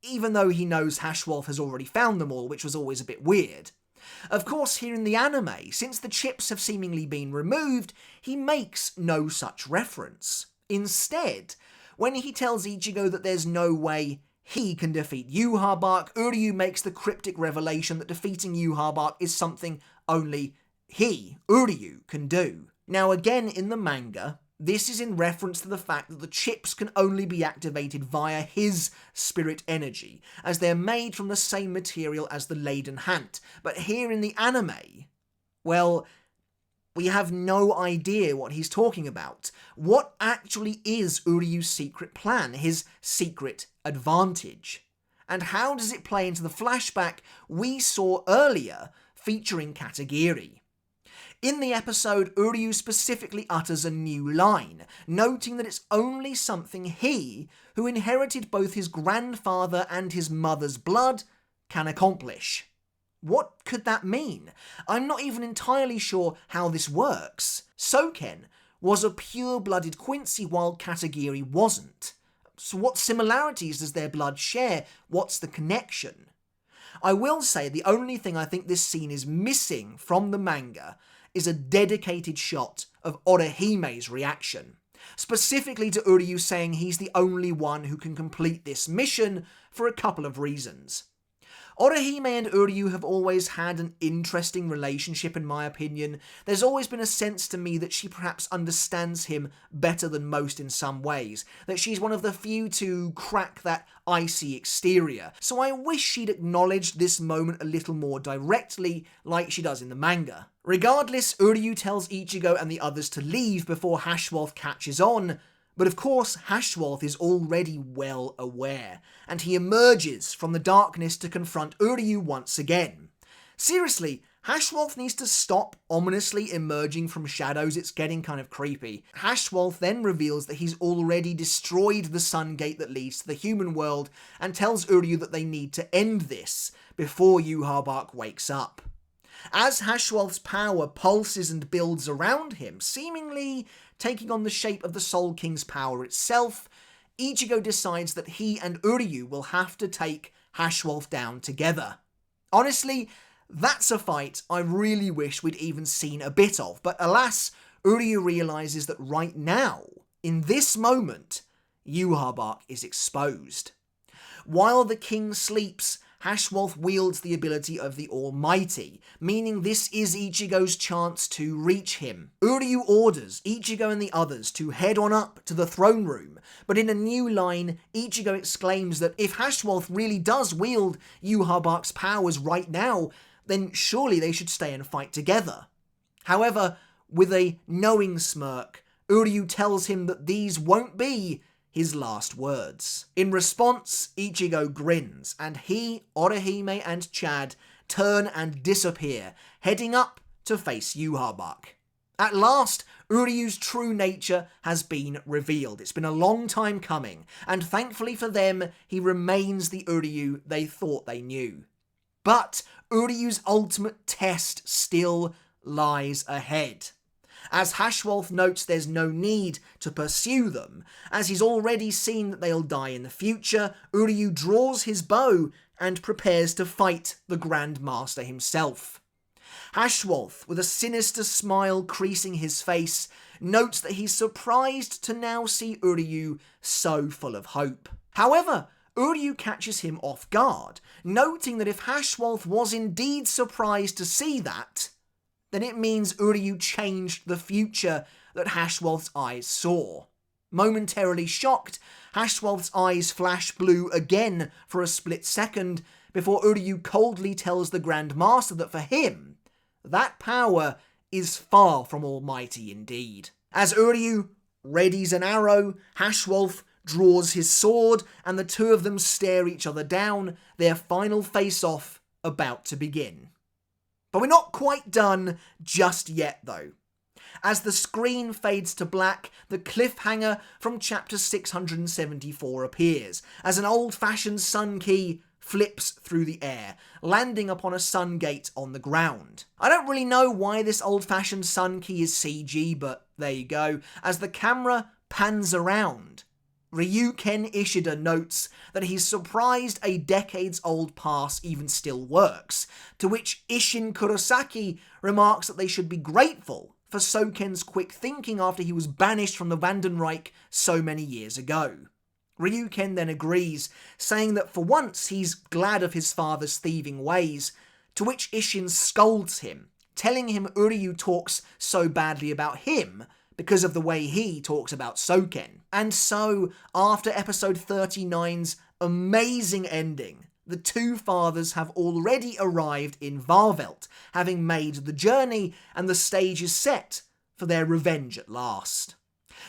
even though he knows HASCHWALTH has already found them all, which was always a bit weird. Of course, here in the anime, since the chips have seemingly been removed, he makes no such reference. Instead, when he tells Ichigo that there's no way he can defeat Yhwach, Uryū makes the cryptic revelation that defeating Yhwach is something only he, Uryū, can do. Now again in the manga, this is in reference to the fact that the chips can only be activated via his spirit energy, as they're made from the same material as the Leiden Hand. But here in the anime, well, we have no idea what he's talking about. What actually is Uryū's secret plan, his secret advantage? And how does it play into the flashback we saw earlier featuring Katagiri? In the episode, Uryū specifically utters a new line, noting that it's only something he, who inherited both his grandfather and his mother's blood, can accomplish. What could that mean? I'm not even entirely sure how this works. Soken was a pure-blooded Quincy while Katagiri wasn't. So what similarities does their blood share? What's the connection? I will say the only thing I think this scene is missing from the manga is a dedicated shot of Orihime's reaction, specifically to Uryū saying he's the only one who can complete this mission for a couple of reasons. Orihime and Uryū have always had an interesting relationship in my opinion. There's always been a sense to me that she perhaps understands him better than most in some ways, that she's one of the few to crack that icy exterior, so I wish she'd acknowledged this moment a little more directly like she does in the manga. Regardless, Uryū tells Ichigo and the others to leave before HASCHWALTH catches on, but of course HASCHWALTH is already well aware, and he emerges from the darkness to confront Uryū once again. Seriously, HASCHWALTH needs to stop ominously emerging from shadows, it's getting kind of creepy. HASCHWALTH then reveals that he's already destroyed the sun gate that leads to the human world, and tells Uryū that they need to end this before Yhwach wakes up. As HASCHWALTH's power pulses and builds around him, seemingly taking on the shape of the Soul King's power itself, Ichigo decides that he and Uryū will have to take HASCHWALTH down together. Honestly, that's a fight I really wish we'd even seen a bit of, but alas, Uryū realises that right now, in this moment, Yhwach is exposed. While the king sleeps, HASCHWALTH wields the ability of the Almighty, meaning this is Ichigo's chance to reach him. Uryū orders Ichigo and the others to head on up to the throne room, but in a new line, Ichigo exclaims that if HASCHWALTH really does wield Yhwach's powers right now, then surely they should stay and fight together. However, with a knowing smirk, Uryū tells him that these won't be his last words. In response, Ichigo grins, and he, Orihime, and Chad turn and disappear, heading up to face Yhwach. At last, Uryū's true nature has been revealed. It's been a long time coming, and thankfully for them, he remains the Uryū they thought they knew. But Uryū's ultimate test still lies ahead. As HASCHWALTH notes there's no need to pursue them, as he's already seen that they'll die in the future, Uryū draws his bow and prepares to fight the Grand Master himself. HASCHWALTH, with a sinister smile creasing his face, notes that he's surprised to now see Uryū so full of hope. However, Uryū catches him off guard, noting that if HASCHWALTH was indeed surprised to see that, then it means Uryū changed the future that HASCHWALTH's eyes saw. Momentarily shocked, HASCHWALTH's eyes flash blue again for a split second before Uryū coldly tells the Grand Master that for him, that power is far from almighty indeed. As Uryū readies an arrow, HASCHWALTH draws his sword, and the two of them stare each other down, their final face-off about to begin. But we're not quite done just yet though. As the screen fades to black, the cliffhanger from chapter 674 appears, as an old-fashioned sun key flips through the air, landing upon a sun gate on the ground. I don't really know why this old-fashioned sun key is CG, but there you go, as the camera pans around. Ryūken Ishida notes that he's surprised a decades-old pass even still works, to which Isshin Kurosaki remarks that they should be grateful for Soken's quick thinking after he was banished from the Vandenreich so many years ago. Ryūken then agrees, saying that for once he's glad of his father's thieving ways, to which Isshin scolds him, telling him Uryū talks so badly about him because of the way he talks about Soken. And so, after episode 39's amazing ending, the two fathers have already arrived in Varvelt, having made the journey, and the stage is set for their revenge at last.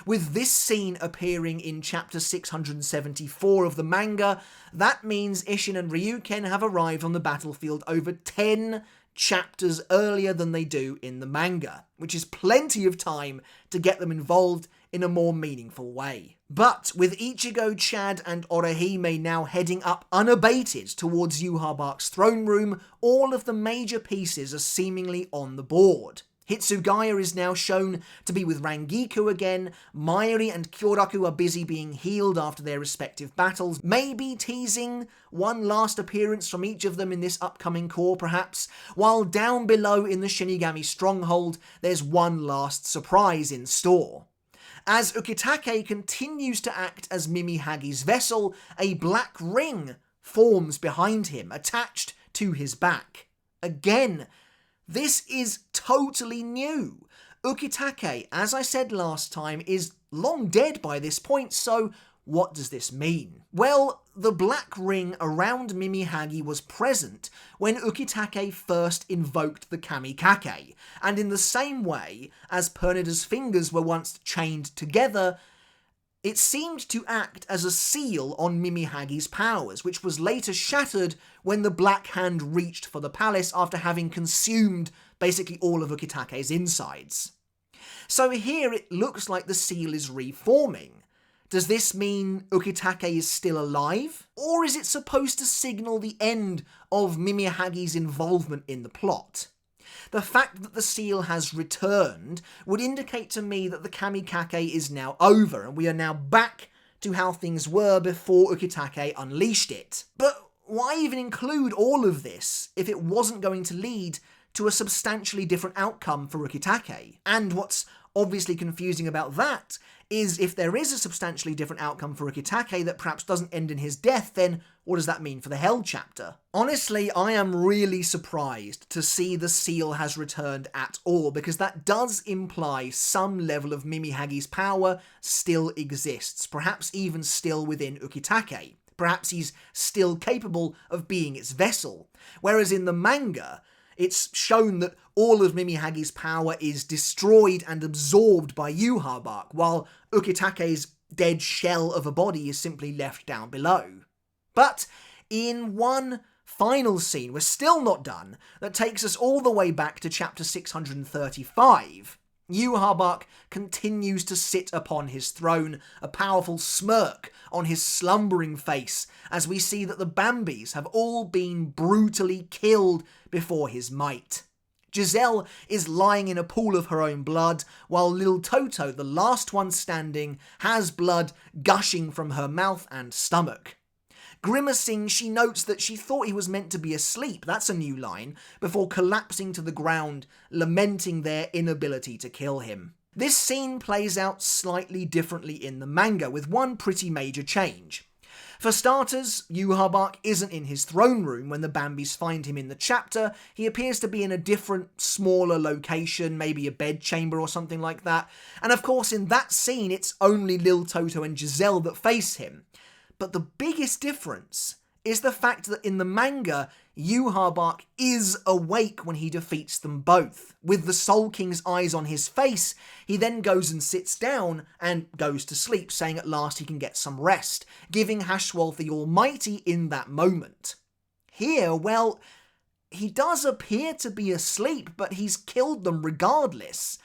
With this scene appearing in chapter 674 of the manga, that means Isshin and Ryūken have arrived on the battlefield over 10 chapters earlier than they do in the manga, which is plenty of time to get them involved in a more meaningful way. But with Ichigo, Chad and Orihime now heading up unabated towards Yūhabark's throne room, all of the major pieces are seemingly on the board. Hitsugaya is now shown to be with Rangiku again, Mayuri and Kyoraku are busy being healed after their respective battles, maybe teasing one last appearance from each of them in this upcoming core perhaps, while down below in the Shinigami stronghold there's one last surprise in store. As Ukitake continues to act as Mimi-Hagi's vessel, a black ring forms behind him, attached to his back. Again, this is totally new. Ukitake, as I said last time, is long dead by this point, so what does this mean? Well, the black ring around Mimi-Hagi was present when Ukitake first invoked the Kamikake, and in the same way as Pernida's fingers were once chained together, it seemed to act as a seal on Mimi-Hagi's powers, which was later shattered when the Black Hand reached for the palace after having consumed basically all of Ukitake's insides. So here it looks like the seal is reforming. Does this mean Ukitake is still alive? Or is it supposed to signal the end of Mimi-Hagi's involvement in the plot? The fact that the seal has returned would indicate to me that the Kamikake is now over, and we are now back to how things were before Ukitake unleashed it. But why even include all of this if it wasn't going to lead to a substantially different outcome for Ukitake? And what's obviously confusing about that is if there is a substantially different outcome for Ukitake that perhaps doesn't end in his death, then what does that mean for the Hell chapter? Honestly, I am really surprised to see the seal has returned at all, because that does imply some level of Mimi-Hagi's power still exists, perhaps even still within Ukitake. Perhaps he's still capable of being its vessel. Whereas in the manga, it's shown that all of Mimi-Hagi's power is destroyed and absorbed by Yūhabark, while Ukitake's dead shell of a body is simply left down below. But in one final scene, we're still not done, that takes us all the way back to chapter 635, Yūhabark continues to sit upon his throne, a powerful smirk on his slumbering face, as we see that the Bambis have all been brutally killed before his might. Giselle is lying in a pool of her own blood, while Lil Toto, the last one standing, has blood gushing from her mouth and stomach. Grimacing, she notes that she thought he was meant to be asleep, that's a new line, before collapsing to the ground, lamenting their inability to kill him. This scene plays out slightly differently in the manga, with one pretty major change. For starters, Yūhabark isn't in his throne room when the Bambis find him in the chapter. He appears to be in a different, smaller location, maybe a bedchamber or something like that. And of course, in that scene, it's only Lil Toto and Giselle that face him. But the biggest difference is the fact that in the manga, Yūhabark is awake when he defeats them both. With the Soul King's eyes on his face, he then goes and sits down and goes to sleep, saying at last he can get some rest, giving HASCHWALTH the Almighty in that moment. Here, well, he does appear to be asleep, but he's killed them regardless.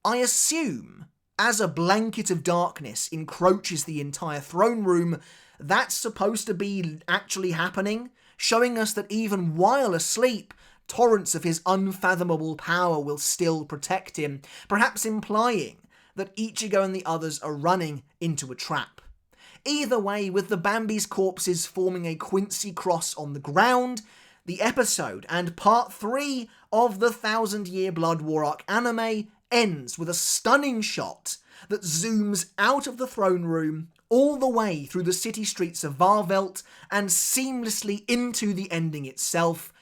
I assume, as a blanket of darkness encroaches the entire throne room, that's supposed to be actually happening, showing us that even while asleep, torrents of his unfathomable power will still protect him, perhaps implying that Ichigo and the others are running into a trap. Either way, with the Bambis' corpses forming a Quincy cross on the ground, the episode and part 3 of the 1000-Year Blood War arc anime ends with a stunning shot that zooms out of the throne room all the way through the city streets of Varvelt and seamlessly into the ending itself.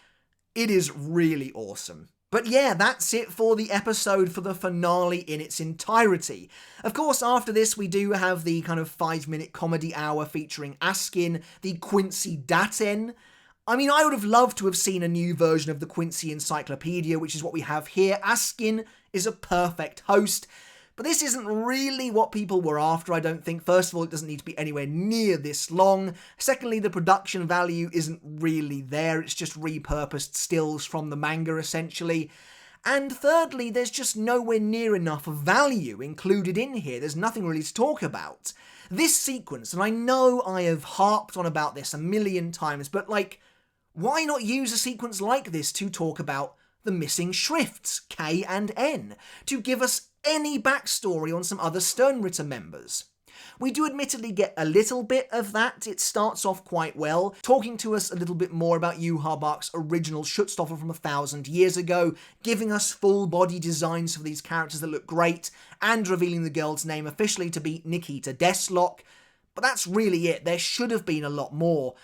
It is really awesome. But yeah, that's it for the episode, for the finale in its entirety. Of course, after this, we do have the kind of 5-minute comedy hour featuring Askin, the Quincy Daten. I mean, I would have loved to have seen a new version of the Quincy Encyclopedia, which is what we have here. Askin is a perfect host, but this isn't really what people were after, I don't think. First of all, it doesn't need to be anywhere near this long. Secondly, the production value isn't really there. It's just repurposed stills from the manga, essentially. And thirdly, there's just nowhere near enough value included in here. There's nothing really to talk about. This sequence, and I know I have harped on about this a million times, but like, why not use a sequence like this to talk about the missing Schrifts, K and N, to give us any backstory on some other Sternritter members? We do admittedly get a little bit of that. It starts off quite well, talking to us a little bit more about Yhwach's original Schutzstaffel from 1,000 years ago, giving us full body designs for these characters that look great, and revealing the girl's name officially to be Nikita Deslock. But that's really it. There should have been a lot more.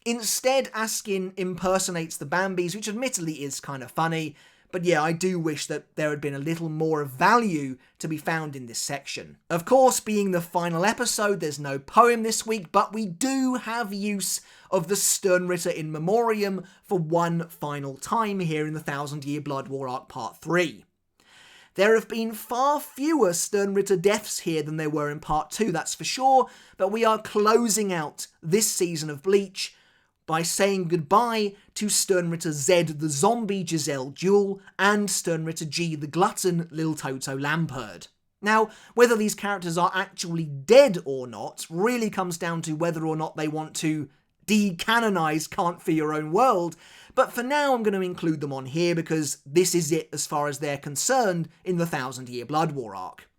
Instead, Askin impersonates the Bambis, which admittedly is kind of funny, but yeah, I do wish that there had been a little more of value to be found in this section. Of course, being the final episode, there's no poem this week, but we do have use of the Sternritter in Memoriam for one final time here in the 1000-Year Blood War arc part 3. There have been far fewer Sternritter deaths here than there were in part 2, that's for sure, but we are closing out this season of Bleach by saying goodbye to Sternritter Z the Zombie Giselle Jewel and Sternritter G the Glutton Lil Toto Lamperd. Now, whether these characters are actually dead or not really comes down to whether or not they want to de-canonize Can't Fear Your Own World, but for now I'm going to include them on here because this is it as far as they're concerned in the 1000-Year Blood War arc.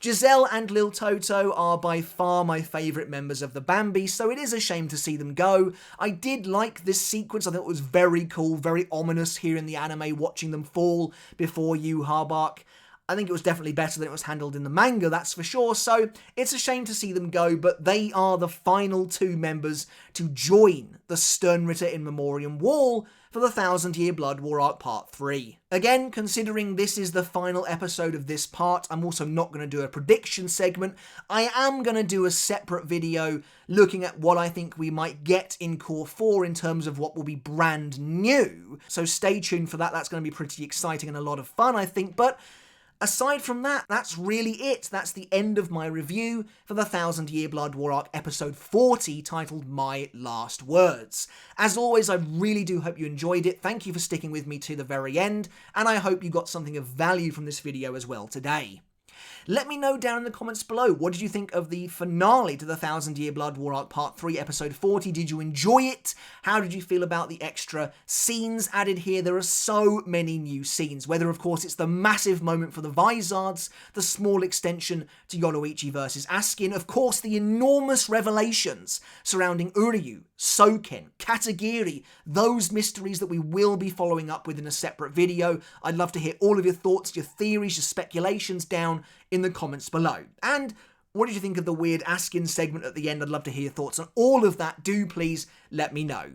Giselle and Lil Toto are by far my favourite members of the Bambi, so it is a shame to see them go. I did like this sequence. I thought it was very cool, very ominous here in the anime, watching them fall before Yhwach. I think it was definitely better than it was handled in the manga, that's for sure, so it's a shame to see them go, but they are the final 2 members to join the Sternritter in Memoriam wall for the 1000-Year Blood War arc part 3. Again, considering this is the final episode of this part, I'm also not going to do a prediction segment. I am going to do a separate video looking at what I think we might get in Core 4 in terms of what will be brand new, so stay tuned for that. That's going to be pretty exciting and a lot of fun, I think, but aside from that, that's really it. That's the end of my review for the 1000-Year Blood War arc episode 40, titled My Last Words. As always, I really do hope you enjoyed it. Thank you for sticking with me to the very end, and I hope you got something of value from this video as well today. Let me know down in the comments below, what did you think of the finale to the 1000-Year Blood War arc part 3 episode 40? Did you enjoy it? How did you feel about the extra scenes added here? There are so many new scenes, whether of course it's the massive moment for the Vizards, the small extension to Yoruichi versus Askin, of course the enormous revelations surrounding Uryū, Soken, Katagiri, those mysteries that we will be following up with in a separate video. I'd love to hear all of your thoughts, your theories, your speculations down in the comments below. And what did you think of the weird Askin segment at the end? I'd love to hear your thoughts on all of that. Do please let me know.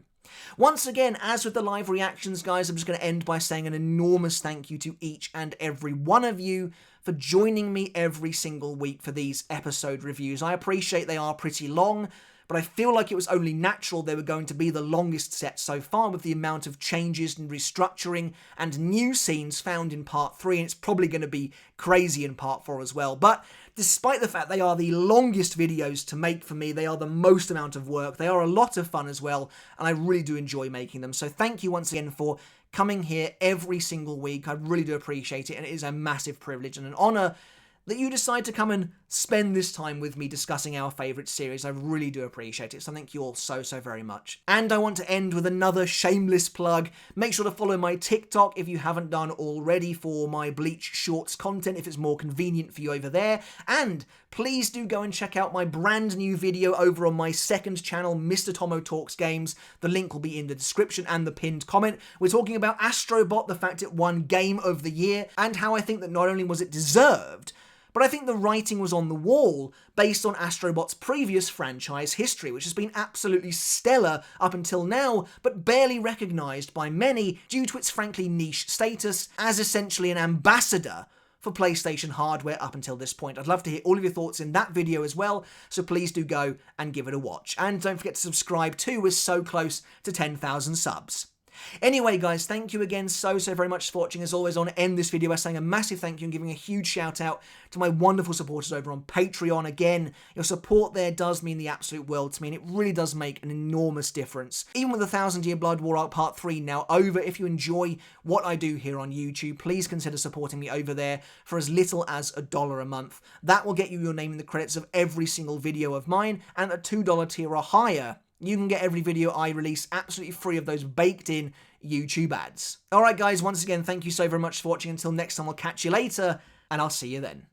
Once again, as with the live reactions, guys, I'm just going to end by saying an enormous thank you to each and every one of you for joining me every single week for these episode reviews. I appreciate they are pretty long, but I feel like it was only natural they were going to be the longest set so far with the amount of changes and restructuring and new scenes found in part 3, and it's probably going to be crazy in part 4 as well. But despite the fact they are the longest videos to make for me, they are the most amount of work, they are a lot of fun as well, and I really do enjoy making them. So thank you once again for coming here every single week. I really do appreciate it, and it is a massive privilege and an honour that you decide to come and spend this time with me discussing our favourite series. I really do appreciate it, so thank you all so very much. And I want to end with another shameless plug. Make sure to follow my TikTok if you haven't done already for my Bleach Shorts content, if it's more convenient for you over there. And please do go and check out my brand new video over on my second channel, Mr. Tomo Talks Games. The link will be in the description and the pinned comment. We're talking about Astrobot, the fact it won Game of the Year, and how I think that not only was it deserved, but I think the writing was on the wall based on Astrobot's previous franchise history, which has been absolutely stellar up until now, but barely recognised by many due to its frankly niche status as essentially an ambassador for PlayStation hardware up until this point. I'd love to hear all of your thoughts in that video as well, so please do go and give it a watch. And don't forget to subscribe too, we're so close to 10,000 subs. Anyway guys, thank you again so very much for watching. As always, I want to end this video by saying a massive thank you and giving a huge shout out to my wonderful supporters over on Patreon. Again, your support there does mean the absolute world to me, and it really does make an enormous difference. Even with the 1000 Year Blood War Arc Part 3 now over, if you enjoy what I do here on YouTube, please consider supporting me over there for as little as $1 a month. That will get you your name in the credits of every single video of mine, and at $2 tier or higher, you can get every video I release absolutely free of those baked-in YouTube ads. Alright guys, once again, thank you so very much for watching. Until next time, I'll catch you later, and I'll see you then.